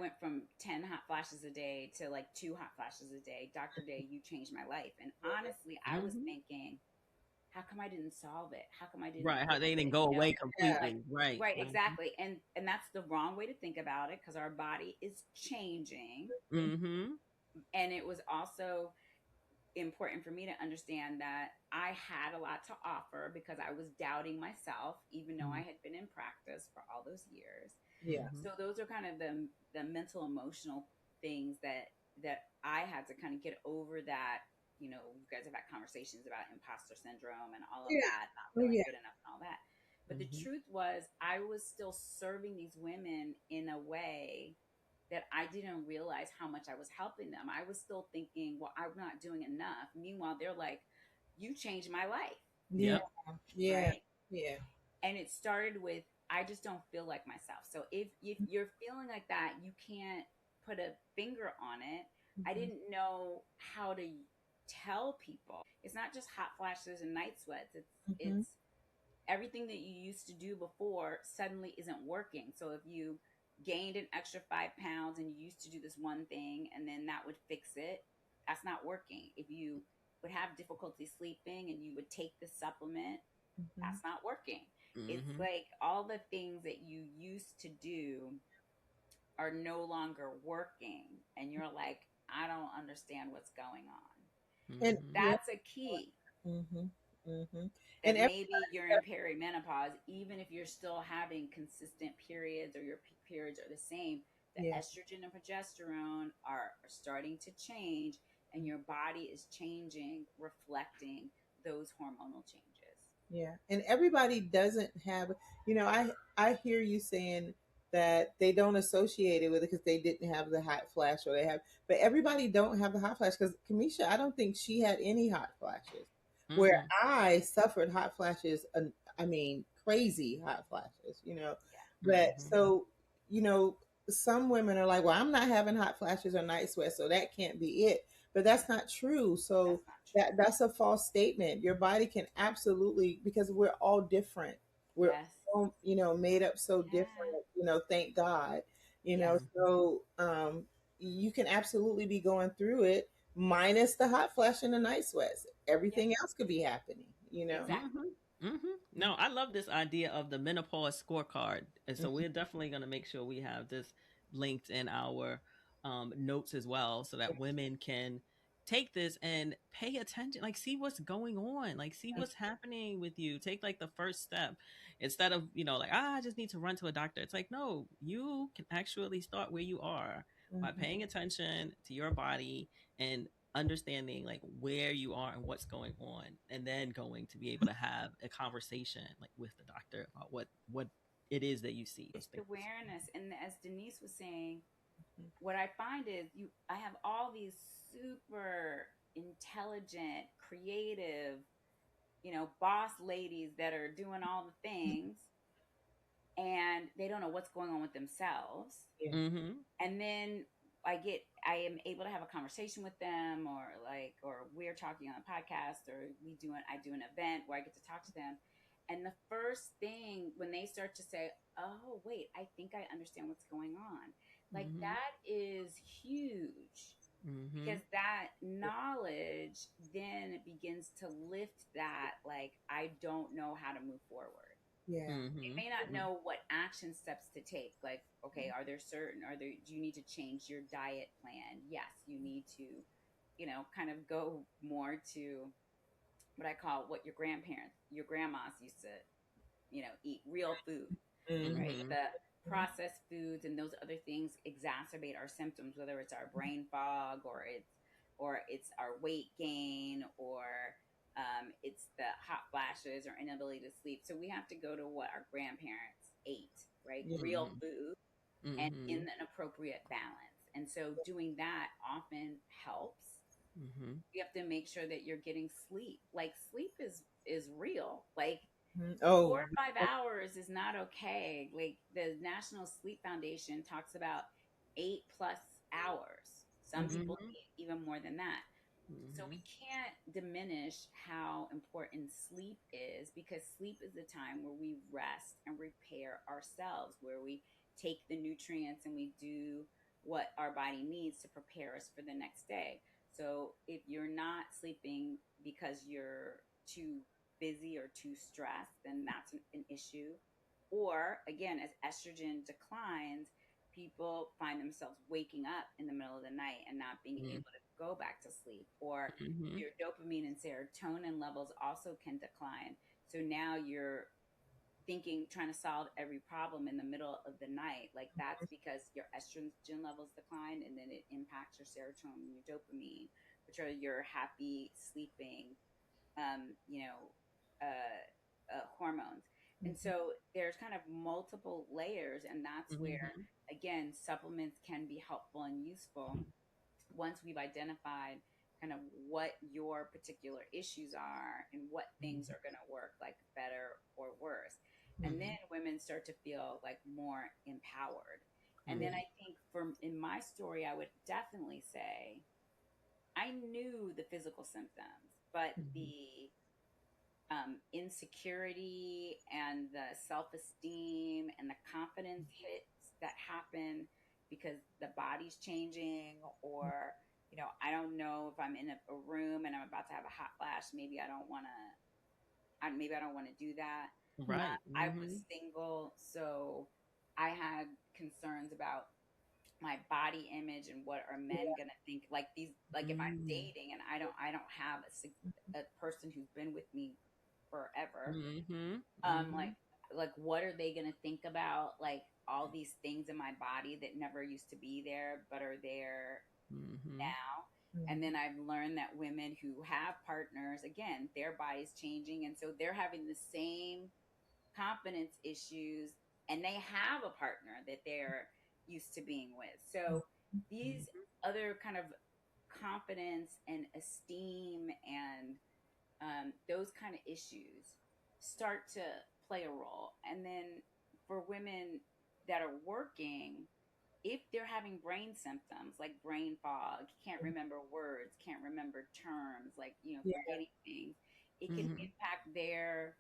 went from 10 hot flashes a day to like 2 hot flashes a day. Dr. Day, you changed my life. And honestly, I was Mm-hmm. thinking, how come I didn't solve it? How come I didn't Right. How fix they didn't it? go You know, away Yeah. like, completely. Right. right, Right. exactly. And that's the wrong way to think about it, because our body is changing. Mm-hmm. And it was also important for me to understand that I had a lot to offer, because I was doubting myself, even though I had been in practice for all those years. Yeah. Mm-hmm. So those are kind of the mental emotional things that I had to kind of get over. That, you guys have had conversations about imposter syndrome and all of Yeah. that, not Oh feeling yeah. good enough and all that. But the Mm-hmm. truth was, I was still serving these women in a way that I didn't realize how much I was helping them. I was still thinking, well, I'm not doing enough. Meanwhile, they're like, you changed my life, Yeah. Yep. Yeah. right? Yeah. And it started with, I just don't feel like myself. So if you're feeling like that, you can't put a finger on it. I Mhm. didn't know how to tell people. It's not just hot flashes and night sweats. Mhm. It's everything that you used to do before suddenly isn't working. So if you gained an extra 5 pounds and you used to do this one thing and then that would fix it, that's not working. If you would have difficulty sleeping and you would take the supplement, Mhm. that's not working. It's Mm-hmm. like all the things that you used to do are no longer working. And you're like, I don't understand what's going on. And Mm-hmm. yeah. That's a key. Mhm. Mhm. And That maybe you're in perimenopause, even if you're still having consistent periods or your periods are the same, the yeah. estrogen and progesterone are starting to change, and your body is changing, reflecting those hormonal changes. Yeah. And everybody doesn't have, I hear you saying that they don't associate it with it because they didn't have the hot flash or they have, but everybody don't have the hot flash because Kamesha, I don't think she had any hot flashes. Where Mm-hmm. I suffered hot flashes, I mean, crazy hot flashes, But Mm-hmm. so, you know, some women are like, well, I'm not having hot flashes or night sweats, so that can't be it. But that's not true. So That's not true. that's a false statement. Your body can absolutely, because we're all different. We're Yes. all, made up so different, Yeah. thank God. Yes. So you can absolutely be going through it minus the hot flash and the night sweats. Yep. Everything else could be happening. Exactly. Mm-hmm. Mm-hmm. No, I love this idea of the menopause scorecard, and so Mhm. we're definitely going to make sure we have this linked in our notes as well, so that women can take this and pay attention, like see what's going on, like see what's happening with you. Take like the first step instead of like I just need to run to a doctor. It's like no, you can actually start where you are by Mhm. paying attention to your body and understanding like where you are and what's going on, and then going to be able to have a conversation like with the doctor about what it is that you see those It's the things. awareness. And as Denise was saying, what I find is I have all these super intelligent, creative, boss ladies that are doing all the things, and they don't know what's going on with themselves. Yeah. Mm-hmm. And then I am able to have a conversation with them, or we're talking on a podcast, or I do an event where I get to talk to them. And the first thing when they start to say, oh, wait, I think I understand what's going on. Like Mm-hmm. that is huge, Mm-hmm. because that knowledge then begins to lift that, like, I don't know how to move forward. Yeah. They Mm-hmm. may not know what action steps to take. Like, okay, do you need to change your diet plan? Yes, you need to, kind of go more to what I call what your grandmas used to, eat real food, Mhm. right? Mm-hmm. The processed foods and those other things exacerbate our symptoms, whether it's our brain fog or it's or it's our weight gain, or it's the hot flashes or inability to sleep. So we have to go to what our grandparents ate, right? Yeah. Real Mm-hmm. food and in Mm-hmm. an appropriate balance. And so doing that often helps. Mm-hmm. You have to make sure that you're getting sleep. Like sleep is real. Like Mhm. 4 or 5 hours is not okay. Like the National Sleep Foundation talks about 8+ hours. Some people Mm-hmm. need even more than that. So Mm-hmm. we can't diminish how important sleep is, because sleep is the time where we rest and repair ourselves, where we take the nutrients and we do what our body needs to prepare us for the next day. So if you're not sleeping because you're too busy or too stressed, then that's an issue. Or again, as estrogen declines, people find themselves waking up in the middle of the night and not being able to go back to sleep. Or Mm-hmm. your dopamine and serotonin levels also can decline. So now you're thinking, trying to solve every problem in the middle of the night. Like that's because your estrogen levels decline, and then it impacts your serotonin and your dopamine, which are your happy sleeping, you know, hormones. And Mhm. so there's kind of multiple layers, and that's where, Mm-hmm. again, supplements can be helpful and useful once we've identified kind of what your particular issues are and what things are going to work like better or worse. And then Mm-hmm. women start to feel like more empowered. And then Mm-hmm. I think from in my story, I would definitely say I knew the physical symptoms, but Mm-hmm. the insecurity and the self esteem and the confidence hits that happen because the body's changing, or I don't know, if I'm in a room and I'm about to have a hot flash, maybe I don't want to. Maybe I don't want to do that. Right. I was Mm-hmm. single, so I had concerns about my body image and what are men gonna think. Like these, like if I'm Mm-hmm. dating and I don't have a person who's been with me forever, Mm-hmm. like Mm-hmm. what are they gonna think about, like all these things in my body that never used to be there but are there Mm-hmm. now. And Mhm. then I've learned that women who have partners, again, their body's changing, and so they're having the same confidence issues, and they have a partner that they're used to being with. So these other kind of confidence and esteem and those kind of issues start to play a role. And then for women that are working, if they're having brain symptoms like brain fog, can't remember words, can't remember terms, like, Yeah. forgetting things, it can Mm-hmm. impact their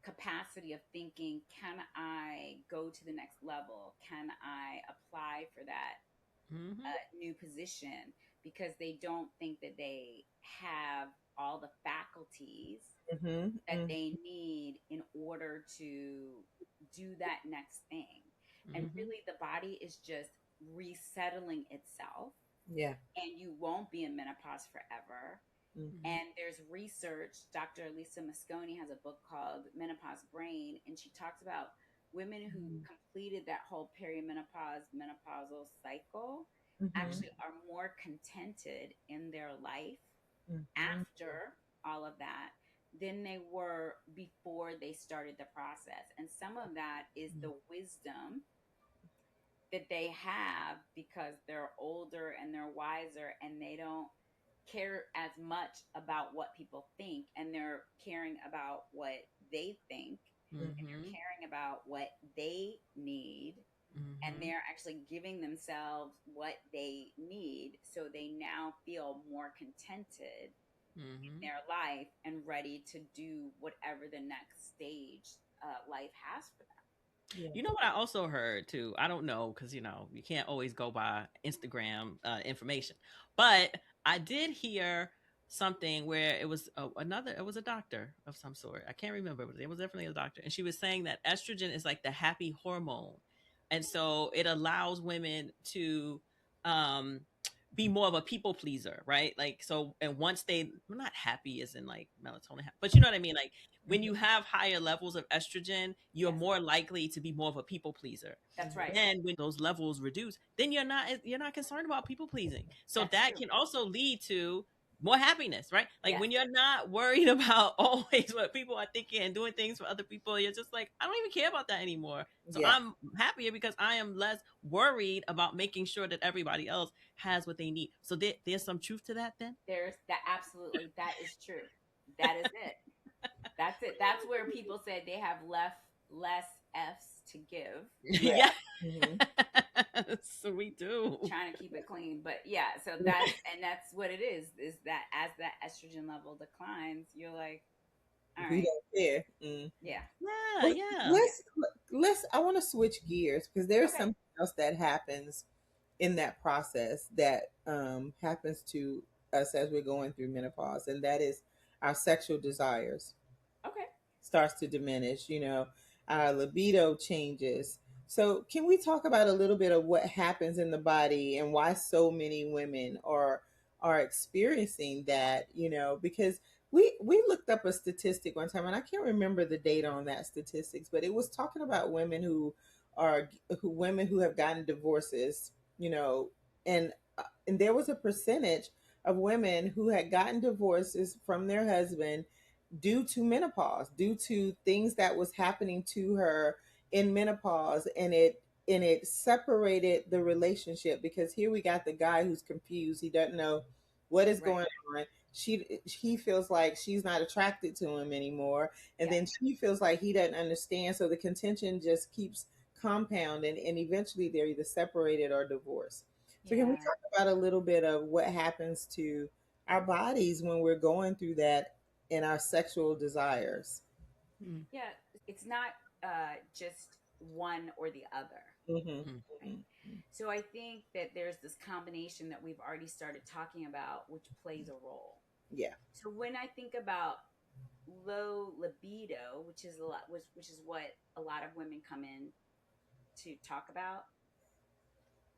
capacity of thinking, can I go to the next level? Can I apply for that Mm-hmm. new position? Because they don't think that they have all the faculties Mhm. that Mhm. they need in order to do that next thing. And Mm-hmm. really, the body is just resettling itself, Yeah. and you won't be in menopause forever. Mhm. And there's research. Dr. Lisa Mosconi has a book called Menopause Brain, and she talks about women who Mhm. completed that whole perimenopause, menopausal cycle Mhm. actually are more contented in their life Mhm. after all of that than they were before they started the process. And some of that is Mhm. the wisdom that they have because they're older and they're wiser, and they don't care as much about what people think, and they're caring about what they think, and they're Mm-hmm. caring about what they need, and Mm-hmm. they're actually giving themselves what they need, so they now feel more contented in Mm-hmm. their life and ready to do whatever the next stage life has for them. Yeah. You know what I also heard too? I don't know because you can't always go by Instagram information, but I did hear something where it was it was a doctor of some sort. I can't remember, but it was definitely a doctor, and she was saying that estrogen is like the happy hormone, and so it allows women to um be more of a people pleaser, right? Like so, and once they, well, not happy as in like melatonin, but you know what I mean, like when you have higher levels of estrogen, you're Yes. more likely to be more of a people pleaser. That's right. Then when those levels reduce, then you're not concerned about people pleasing. So That's that true. can also lead to more happiness, right? Like Yes. when you're not worried about always what people are thinking and doing things for other people, you're just like, I don't even care about that anymore. So Yeah. I'm happier because I am less worried about making sure that everybody else has what they need. So there's some truth to that then. There's that. Absolutely. That is true. That is it. That's it. That's where people said they have less F's to give. Yeah. Yeah. Hmm. So we do. Trying to keep it clean. But yeah, so that's what it is that as that estrogen level declines, you're like, all We right, don't care. Mm. yeah. Yeah, Well, yeah. let's. I want to switch gears because there's Okay. something else that happens in that process that happens to us as we're going through menopause, and that is our sexual desires Okay. starts to diminish. Our libido changes. So, can we talk about a little bit of what happens in the body and why so many women are experiencing that? Because we looked up a statistic one time, and I can't remember the data on that statistics, but it was talking about women who have gotten divorces. And and there was a percentage of women who had gotten divorces from their husband due to menopause, due to things that was happening to her in menopause, and it separated the relationship because here we got the guy who's confused. He doesn't know what is Right. going on. He feels like she's not attracted to him anymore, and Yeah. then she feels like he doesn't understand. So the contention just keeps compounding, and eventually they're either separated or divorced. So can we Yeah. talk about a little bit of what happens to our bodies when we're going through that in our sexual desires? Mm, Yeah. It's not just one or the other. Hmm. mm, Right. So I think that there's this combination that we've already started talking about, which plays a role. Yeah. So when I think about low libido, which is what a lot of women come in to talk about,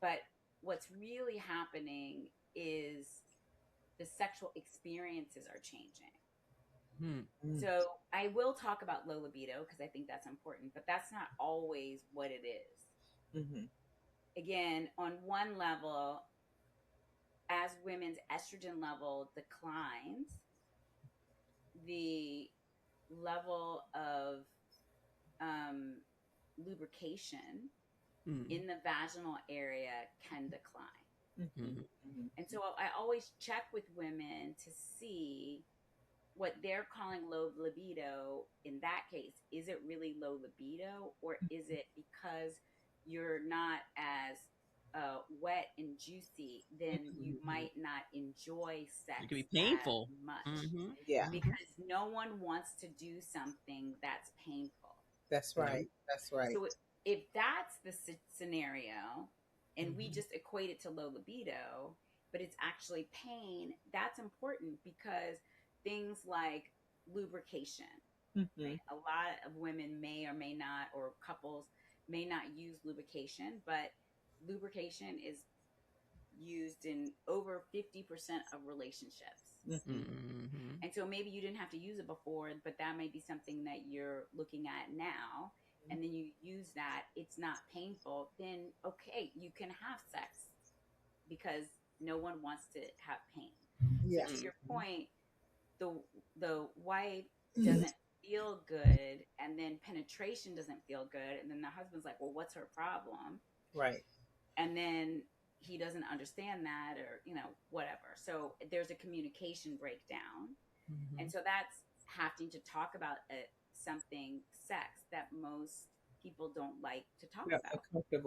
but what's really happening is the sexual experiences are changing. mm, Mm-hmm. So I will talk about low libido because I think that's important, but that's not always what it is. Mm-hmm. Again, on one level, as women's estrogen level declines, the level of um, lubrication mm, in the vaginal area can decline. Mm-hmm. mm, And so I always check with women to see what they're calling low libido. In that case, is it really low libido, or is it because you're not as wet and juicy, then you mhm. might not enjoy It can sex be as painful. much? Mm-hmm. Yeah, Mm-hmm. Because no one wants to do something that's painful. that's Yep. right. That's right. So if that's the scenario and we Mm-hmm. just equate it to low libido, but it's actually pain, that's important because things like lubrication, Mm-hmm. right? A lot of women may or may not, or couples may not use lubrication, but lubrication is used in over 50% of relationships. Mm-hmm. Mm-hmm. And so maybe you didn't have to use it before, but that may be something that you're looking at now. And then you use that, it's not painful, then okay, you can have sex because no one wants to have pain. So Yeah. to your point, the the wife doesn't feel good and then penetration doesn't feel good and then the husband's like, well, what's her problem? Right. And then he doesn't understand that, or whatever. So there's a communication breakdown. Mm-hmm. And so that's having to talk about something sex that most people don't like to talk Yeah. about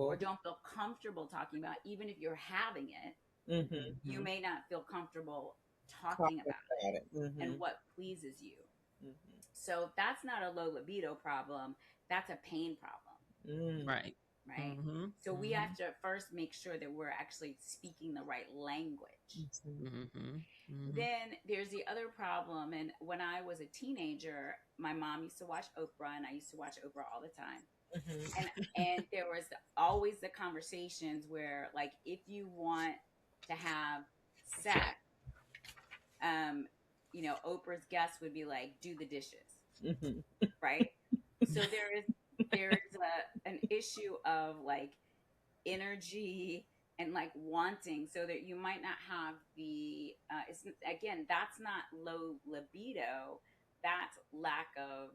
or Comfortable. don't feel comfortable talking about. Even if you're having it, you Mm-hmm. may not feel comfortable Talk talking about it about it. and Mm-hmm. what pleases you. Mm-hmm. So that's not a low libido problem, that's a pain problem, Mm. Right. right? Mm-hmm. So we Mm-hmm. have to first make sure that we're actually speaking the right language. Mm-hmm. Mm-hmm. Mm-hmm. Then there's the other problem. And when I was a teenager, my mom used to watch Oprah, and I used to watch Oprah all the time. Mm-hmm. And there was always the conversations where, like, if you want to have sex, Oprah's guest would be like, do the dishes. Mhm. right? So there is an issue of like energy and like wanting, so that you might not have the it's again, that's not low libido, that's lack of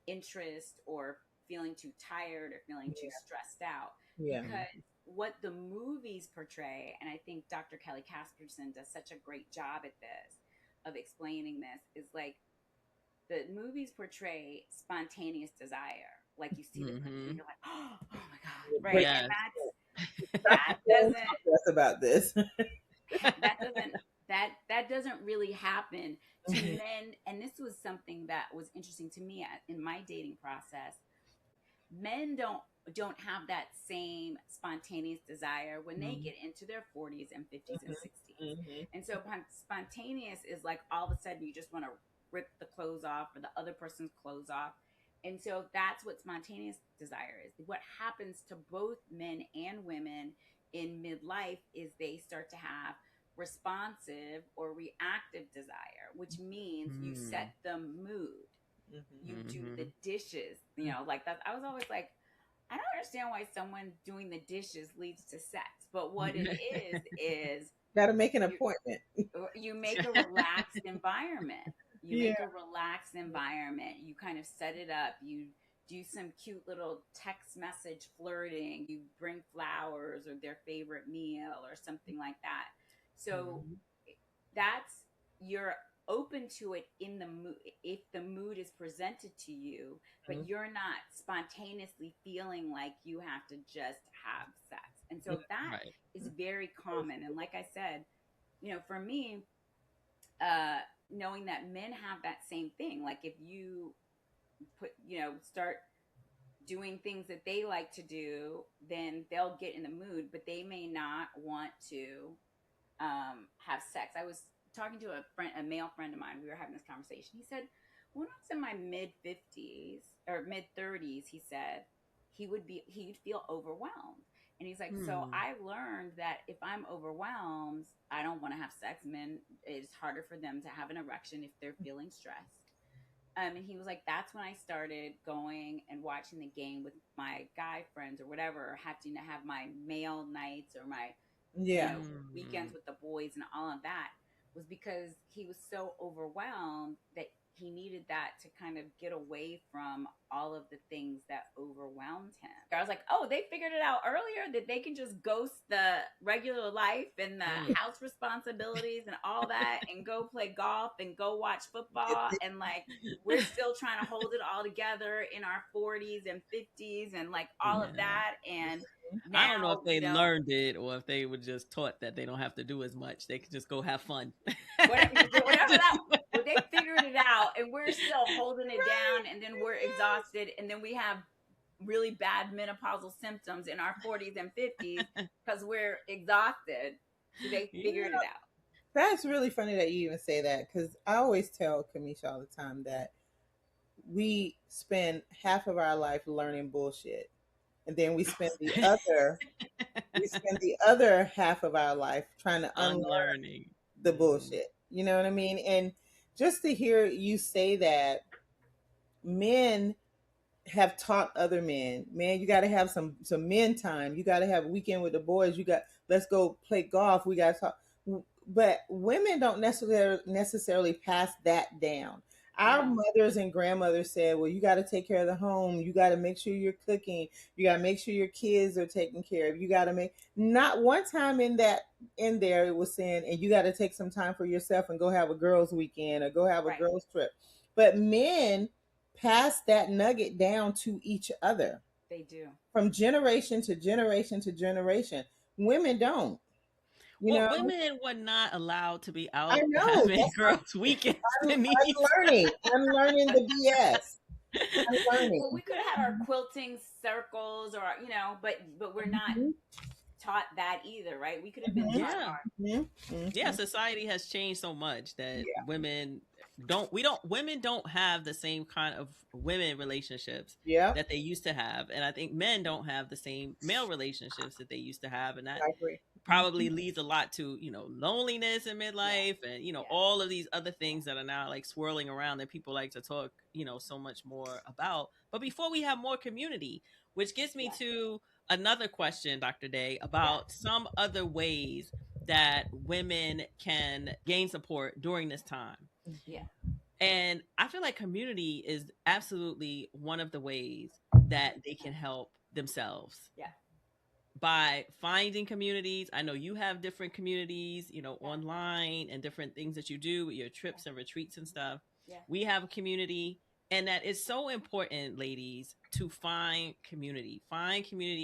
interest, or feeling too tired, or feeling too stressed out. Yeah. Because what the movies portray, and I think Dr. Kelly Casperson does such a great job at this, of explaining this, is like the movies portray spontaneous desire. Like you see the person Mm-hmm. and you're like, oh my God, right? Break And Yes. that Don't doesn't talk to us about this. that doesn't that doesn't really happen to Mhm. men. And this was something that was interesting to me in my dating process. Men don't have that same spontaneous desire when they Mhm. get into their 40s and 50s and Mhm. 60s. Mhm. And so spontaneous is like all of a sudden you just want to rip the clothes off, or the other person's clothes off. And so that's what spontaneous desire is. What happens to both men and women in midlife is they start to have responsive or reactive desire, which means you set the mood, Mhm. you do Mm-hmm. the dishes, like that. I was always like, I don't understand why someone doing the dishes leads to sex, but what it is Got to make an you appointment. you make a relaxed environment. You Yeah. make a relaxed environment. You kind of set it up. You do some cute little text message flirting. You bring flowers or their favorite meal or something like that. So Mhm. that's you're open to it in the mood if the mood is presented to you, but you're not spontaneously feeling like you have to just have sex. And so that Right. is very common. And like I said, for me, uh knowing that men have that same thing, like if you start doing things that they like to do, then they'll get in the mood, but they may not want to have sex. I was talking to a male friend of mine. We were having this conversation. He said, when I was in my mid 50s or mid 30s, he said he'd feel overwhelmed. And he's like, so Hmm. I learned that if I'm overwhelmed, I don't want to have sex. Men, it's harder for them to have an erection if they're feeling stressed. And he was like, that's when I started going and watching the game with my guy friends or whatever, or having to have my male nights or my Yeah. weekends Hmm. with the boys and all of that, was because he was so overwhelmed that he needed that to kind of get away from all of the things that overwhelmed him. I was like, oh, they figured it out earlier that they can just ghost the regular life and the Hmm. house responsibilities and all that and go play golf and go watch football. And like, we're still trying to hold it all together in our 40s and 50s and like all of Yeah. that. And I don't know if now, they learned it or if they were just taught that they don't have to do as much. They could just go have fun. whatever that, well, they figured it out and we're still holding it down, and then we're exhausted, and then we have really bad menopausal symptoms in our 40s and 50s because we're exhausted. So they figured Yeah. it out. That's really funny that you even say that, because I always tell Kamesha all the time that we spend half of our life learning bullshit, and then we spend the other half of our life trying to unlearn Unlearning. the Mhm. bullshit. You know what I mean? And just to hear you say that men have taught other men, man, you got to have some men time. You got to have a weekend with the boys. You got, let's go play golf. We got to talk. But women don't necessarily pass that down. Our No. mothers and grandmothers said, well, you got to take care of the home. You got to make sure you're cooking. You got to make sure your kids are taken care of. You got to make, not one time in there it was saying, and you got to take some time for yourself and go have a girls weekend or go have a Right. girls trip. But men pass that nugget down to each other They do. from generation to generation to generation. Women don't, you Well, know. women were not allowed to be I out know. having That's what girls' weekends, I'm Denise. unlearning. Unlearning the BS. Well, we Unlearning. could have had our quilting circles, or but we're not Mhm, taught that either, right? We could have been mhm, taught Yeah. our mhm, Yeah, mhm. society has changed so much that Yeah. women don't have the same kind of women relationships Yep. that they used to have, and I think men don't have the same male relationships that they used to have, and that I agree. probably leads a lot to, loneliness in Yeah. midlife, and Yeah. all of these other things that are now like swirling around that people like to talk, so much more about. But before we have more community, which gets me Yeah. to another question, Dr. Day, Yeah. about some other ways that women can gain support during this time. Yeah. And I feel like community is absolutely one of the ways that they can 100%. help themselves Yeah. by finding communities. I know you have different communities, Yeah. online, and different things that you do with your trips and retreats and stuff. Yeah. We have a community, and that is so important, ladies, to find community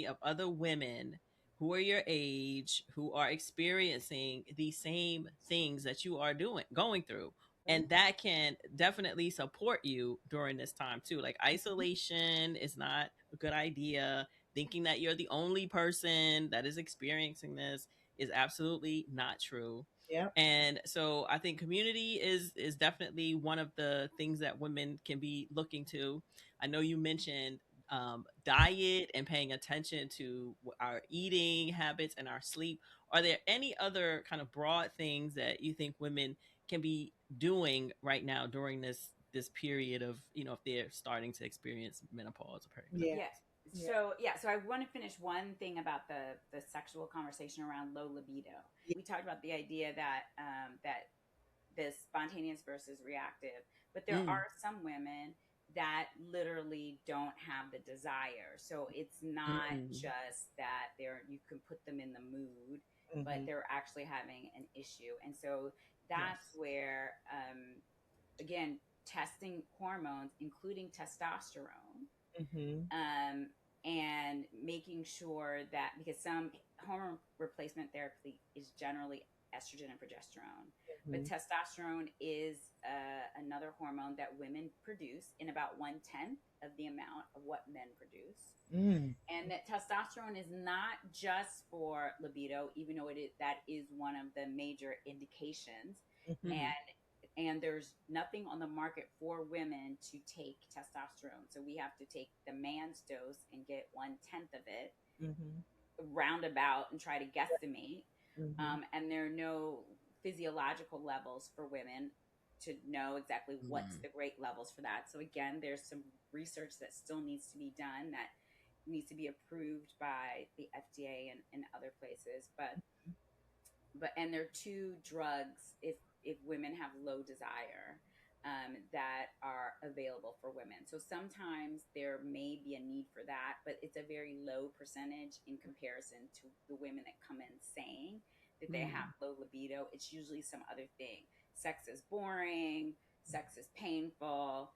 of other women who are your age, who are experiencing the same things that you are going through. And that can definitely support you during this time too. Like, isolation is not a good idea. Thinking that you're the only person that is experiencing this is absolutely not true. Yeah. And so I think community is definitely one of the things that women can be looking to. I know you mentioned diet and paying attention to our eating habits and our sleep. Are there any other kind of broad things that you think women can be doing right now during this period of, if they're starting to experience menopause or perimenopause? Yeah. Yeah. Yeah. So I want to finish one thing about the sexual conversation around low libido. We talked about the idea that that the spontaneous versus reactive, but there Mm, are some women that literally don't have the desire. So it's not mm, just that you can put them in the mood, but Mm-hmm. they're actually having an issue. And so Yes. that's where again, testing hormones, including testosterone, Mm-hmm. um, and making sure that, because some hormone replacement therapy is generally estrogen and progesterone, but Mm-hmm. testosterone is another hormone that women produce in about 1/10 of the amount of what men produce. Mm. And that testosterone is not just for libido, even though that is one of the major indications. Mm-hmm. mm, And there's nothing on the market for women to take testosterone, so we have to take the man's dose and get 1/10 of it Mm-hmm. roundabout and try to guesstimate. Mm-hmm. And there are no physiological levels for women to know exactly what's mm, the great levels for that. So again, there's some research that still needs to be done, that needs to be approved by the FDA and other places. But and there are two drugs, if women have low desire, that are available for women. So sometimes there may be a need for that, but it's a very low percentage in comparison to the women that come in saying that they mm, have low libido. It's usually some other thing. Sex is boring. Sex is painful.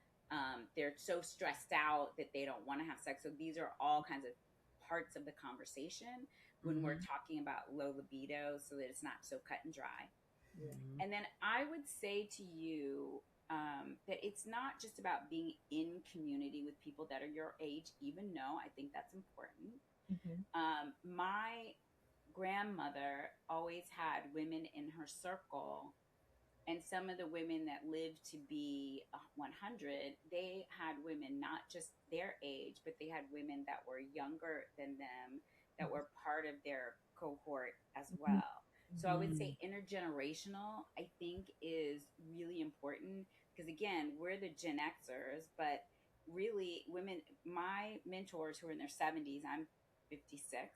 They're so stressed out that they don't want to have sex. So these are all kinds of parts of the conversation when we're mhm, talking about low libido, so that it's not so cut and dry. Yeah. mhm, And then I would say to you that it's not just about being in community with people that are your age, even though I think that's important. Mm-hmm. My grandmother always had women in her circle, and some of the women that lived to be 100, they had women not just their age, but they had women that were younger than them, that were part of their cohort as Mm-hmm. well. So I would say mm, intergenerational, I think, is really important, because again, we're the Gen Xers, but really women, my mentors who are in their 70s, I'm 56.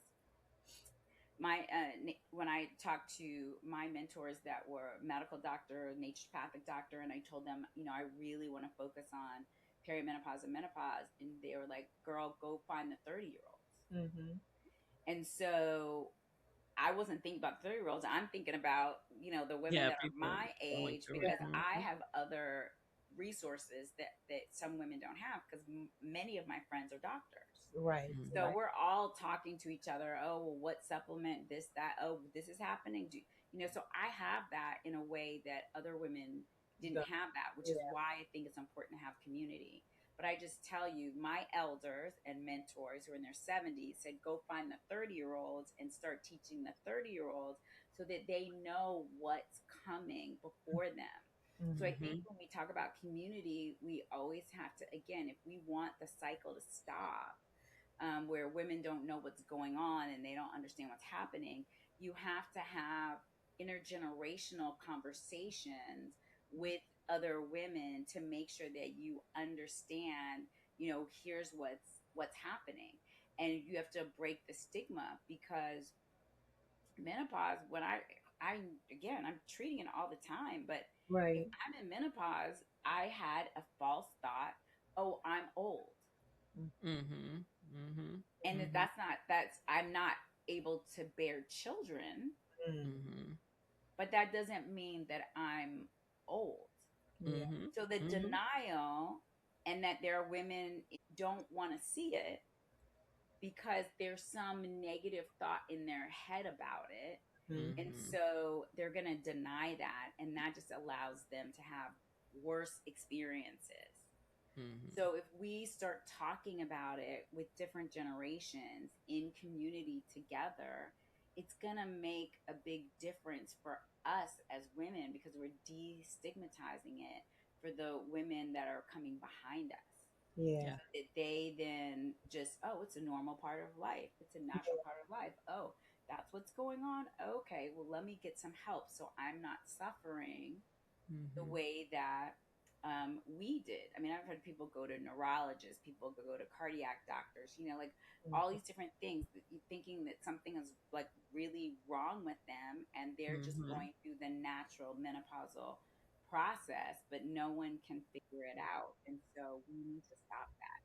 When I talked to my mentors that were medical doctor, naturopathic doctor, and I told them, I really want to focus on perimenopause and menopause, and they were like, "Girl, go find the 30-year-olds." Mm-hmm. And so I wasn't thinking about 30-year-olds. I'm thinking about, the women yeah, that are people my going age, through Yeah. it. because I Mhm, have other resources that some women don't have, because many of my friends are doctors. Right. So mhm, Right. we're all talking to each other. Oh, well, what supplement, this, that, oh, this is happening. So I have that in a way that other women didn't Done. have that, which is Yeah. why I think it's important to have community. But I just tell you, my elders and mentors who are in their 70s said, go find the 30-year-olds and start teaching the 30-year-olds, so that they know what's coming before them. So I Mm-hmm. think mhm, when we talk about community, we always have to, again, if we want the cycle to stop, where women don't know what's going on and they don't understand what's happening, you have to have intergenerational conversations with other women to make sure that you understand, here's what's happening. And you have to break the stigma, because menopause, when I again, I'm treating it all the time, but if Right. I'm in menopause, I had a false thought, oh, I'm old. Mm-hmm. Mm-hmm. And Mm-hmm. that's I'm not able to bear children, Mm. Mm-hmm. but that doesn't mean that I'm old. Yeah. Mm-hmm. So the Mm-hmm. denial, and that there are women don't want to see it because there's some negative thought in their head about it. And Mm-hmm. so they're going to deny that. And that just allows them to have worse experiences. Mm-hmm. So if we start talking about it with different generations in community together, it's going to make a big difference for us as women, because we're destigmatizing it for the women that are coming behind us. Yeah. Yeah. That they then just, oh, it's a normal part of life. It's a natural part of life. Oh, that's what's going on. Okay, well, let me get some help so I'm not suffering the Mm-hmm. way that we did. I mean, I've had people go to neurologists, people go to cardiac doctors, like all these different things, thinking that something is like really wrong with them, and they're just Mm-hmm. going through the natural menopausal process, but no one can figure it out. And so we need to stop that.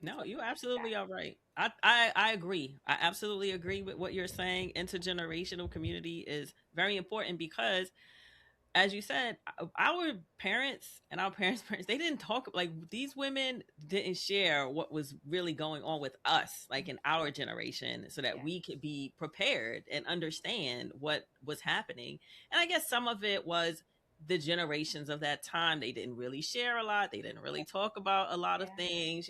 And No, so you with that, absolutely are right. I agree. I absolutely agree with what you're saying. Intergenerational community is very important because, as you said, our parents and our parents' parents, they didn't talk, like, these women didn't share what was really going on with us, like in our yeah, generation, so that yeah, we could be prepared and understand what was happening. And I guess some of it was the generations of that time. They didn't really share a lot. They didn't really talk about a lot of yeah, things.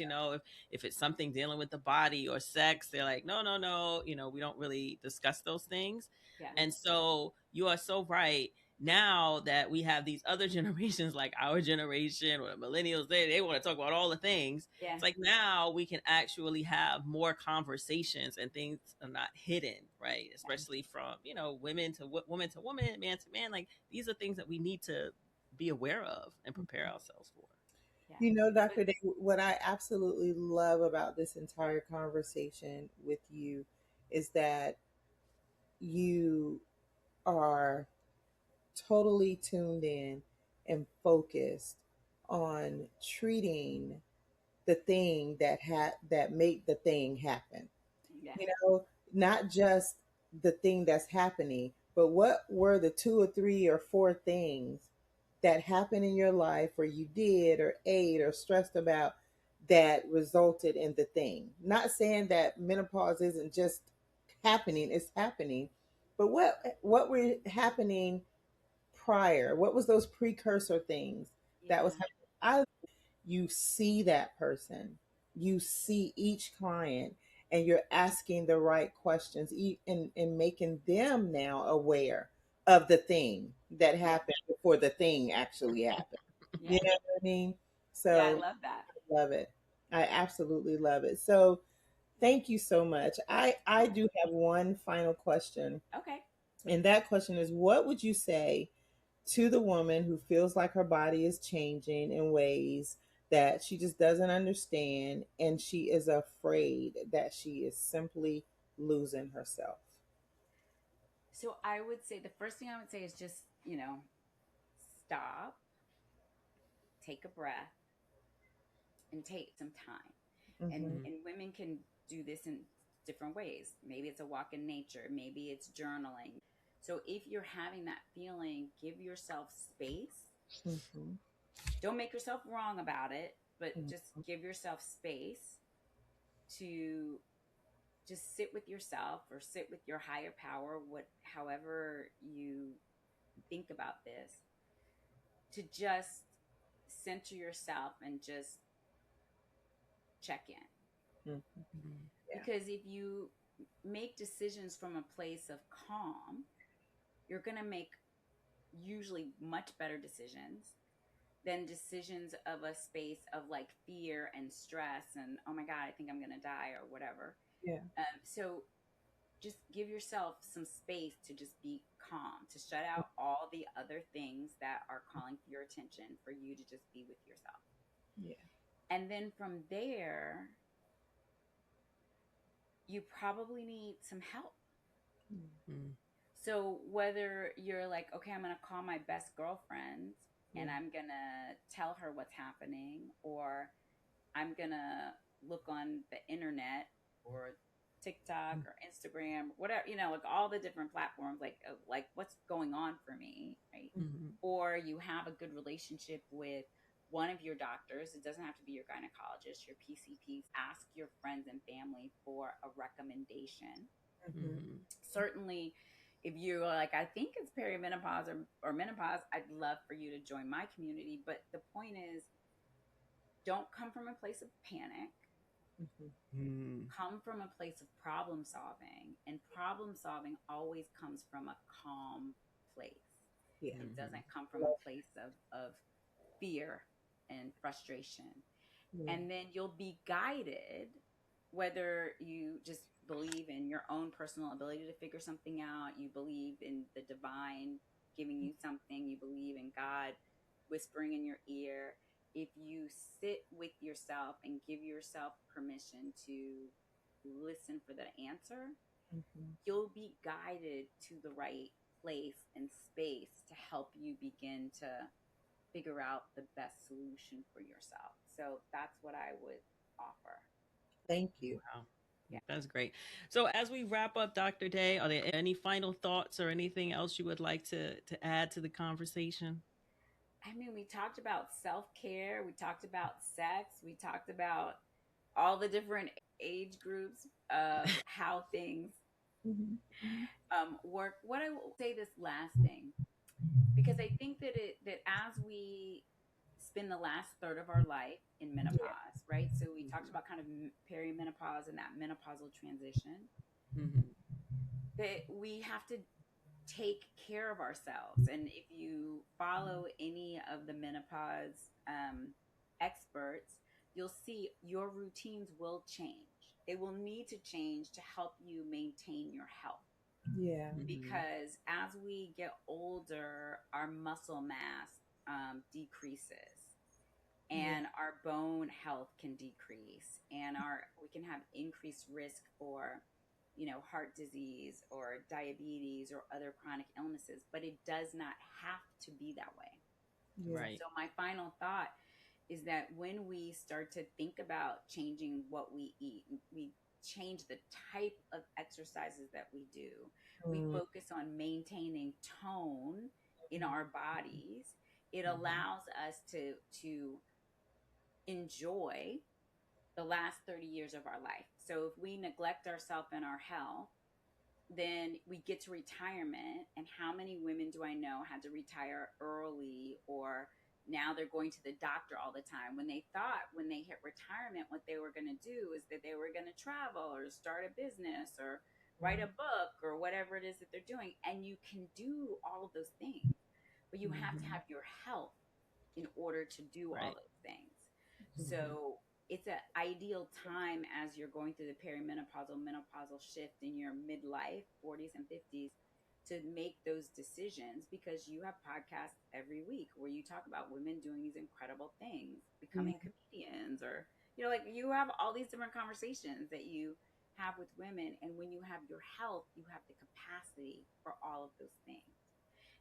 If it's something dealing with the body or sex, they're like, no, no, no. We don't really discuss those things. yeah, And so you are so right. Now that we have these other generations, like our generation or the millennials, they want to talk about all the things. yeah, It's like now we can actually have more conversations, and things are not hidden, right? yeah, Especially from women to woman to woman, man to man. Like, these are things that we need to be aware of and prepare ourselves for. yeah. But Dr. Day, what I absolutely love about this entire conversation with you is that you are totally tuned in and focused on treating the thing that make the thing happen. yeah, You know, not just the thing that's happening, but what were the two or three or four things that happened in your life, or you did or ate or stressed about, that resulted in the thing. Not saying that menopause isn't just happening, it's happening, but what were happening prior? What was those precursor things that was yeah, happening? You see that person, you see each client, and you're asking the right questions, and making them now aware of the thing that yeah, happened before the thing actually happened. You yeah, know what I mean? yeah. I So love that. I love it. I absolutely love it. So thank you so much. I Yeah. do have one final question, Okay. and that question is, what would you say to the woman who feels like her body is changing in ways that she just doesn't understand, and she is afraid that she is simply losing herself? So I would say the first thing I would say is just, stop, take a breath, and take some time. And Mm-hmm. Mm-hmm. and women can do this in different ways. Maybe it's a walk in nature, maybe it's journaling. So if you're having that feeling, give yourself space. Mm-hmm. Don't make yourself wrong about it, but just give yourself space to just sit with yourself or sit with your higher power, what however you think about this, to just center yourself and just check in. Mm-hmm. Yeah. Because if you make decisions from a place of calm, you're going to make usually much better decisions than decisions of a space of like fear and stress and, oh my God, I think I'm going to die or whatever. Yeah. So just give yourself some space to just be calm, to shut out all the other things that are calling for your attention, for you to just be with yourself. Yeah. And then from there, you probably need some help. Mm. So whether you're like, okay, I'm going to call my best girlfriend and I'm going to tell her what's happening, or I'm going to look on the internet or TikTok or Instagram, whatever, like all the different platforms, like what's going on for me, right? Mm-hmm. Or you have a good relationship with one of your doctors. It doesn't have to be your gynecologist, your PCPs. Ask your friends and family for a recommendation. Mm-hmm. Certainly, if you're like, I think it's perimenopause or menopause, I'd love for you to join my community. But the point is, don't come from a place of panic. Mm-hmm. Come from a place of problem solving. And problem solving always comes from a calm place. Yeah. It doesn't come from a place of fear and frustration. Yeah. And then you'll be guided, whether you just believe in your own personal ability to figure something out, you believe in the divine giving you something, you believe in God whispering in your ear. If you sit with yourself and give yourself permission to listen for the answer, you'll be guided to the right place and space to help you begin to figure out the best solution for yourself. So that's what I would offer. Thank you. Wow. Yeah. That's great. So as we wrap up, Dr. Day, are there any final thoughts or anything else you would like to add to the conversation? I mean, we talked about self care, we talked about sex, we talked about all the different age groups of how things work. What I will say this last thing, because I think that as we spend the last third of our life in menopause, right? So we talked about kind of perimenopause and that menopausal transition, Mm-hmm. that we have to take care of ourselves. And if you follow any of the menopause experts, you'll see your routines will change. They will need to change to help you maintain your health. Yeah. Mm-hmm. Because as we get older, our muscle mass decreases, and our bone health can decrease, and we can have increased risk for heart disease or diabetes or other chronic illnesses, but it does not have to be that way. Yeah. Right. So my final thought is that when we start to think about changing what we eat, we change the type of exercises that we do, we focus on maintaining tone in our bodies, it allows us to enjoy the last 30 years of our life. So if we neglect ourselves and our health, then we get to retirement. And how many women do I know had to retire early, or now they're going to the doctor all the time, when they thought when they hit retirement what they were going to do is that they were going to travel or start a business or write a book or whatever it is that they're doing. And you can do all of those things, but you have to have your health in order to do all Right. those things. So it's an ideal time as you're going through the menopausal shift in your midlife, 40s and 50s, to make those decisions, because you have podcasts every week where you talk about women doing these incredible things, becoming comedians, or like you have all these different conversations that you have with women. And when you have your health, you have the capacity for all of those things.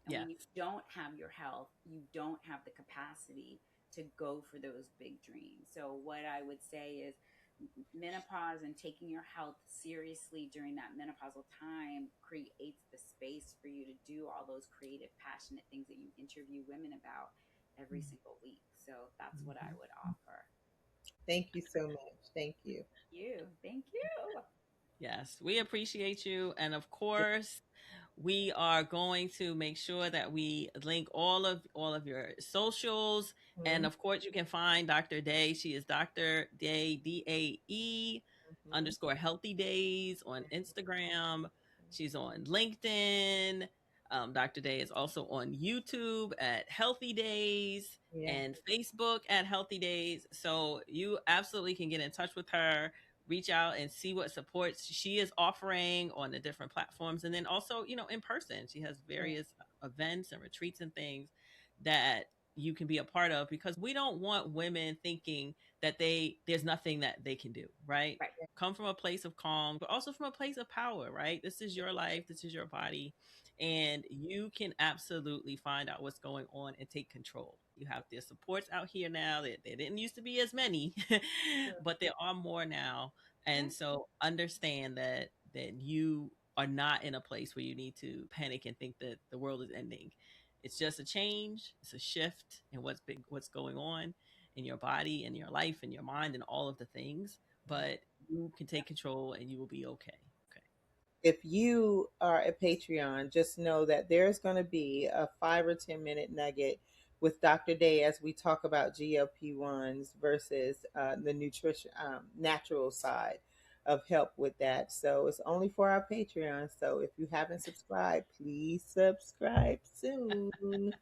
And Yes. when you don't have your health, you don't have the capacity to go for those big dreams. So what I would say is menopause and taking your health seriously during that menopausal time creates the space for you to do all those creative, passionate things that you interview women about every single week. So that's what I would offer. Thank you so much. Thank you. Thank you. Yes, we appreciate you. And of course, we are going to make sure that we link all of your socials. And of course, you can find Dr. Day. She is Dr. Day, DAE underscore healthy days on Instagram. She's on LinkedIn. Dr. Day is also on YouTube at Healthy Days Yeah. and Facebook at Healthy Days. So you absolutely can get in touch with her reach out and see what supports she is offering on the different platforms. And then also, in person, she has various events and retreats and things that you can be a part of, because we don't want women thinking that there's nothing that they can do, right? Right. Come from a place of calm, but also from a place of power, right? This is your life, this is your body, and you can absolutely find out what's going on and take control. You have the supports out here now that there didn't used to be as many, but there are more now. Yeah. And so understand that you are not in a place where you need to panic and think that the world is ending. It's just a change, it's a shift in what's going on in your body and your life and your mind and all of the things, but you can take control and you will be okay. If you are a Patreon, just know that there's going to be a 5 or 10 minute nugget with Dr. Day as we talk about GLP-1s versus the nutrition, natural side of help with that. So it's only for our Patreon. So if you haven't subscribed, please subscribe soon.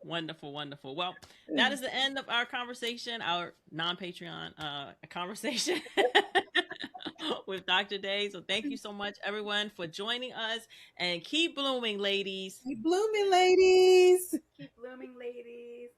Wonderful, wonderful. Well, that is the end of our conversation, our non-Patreon conversation with Dr. Day. So thank you so much, everyone, for joining us, and keep blooming, ladies. Keep blooming, ladies. Keep blooming, ladies.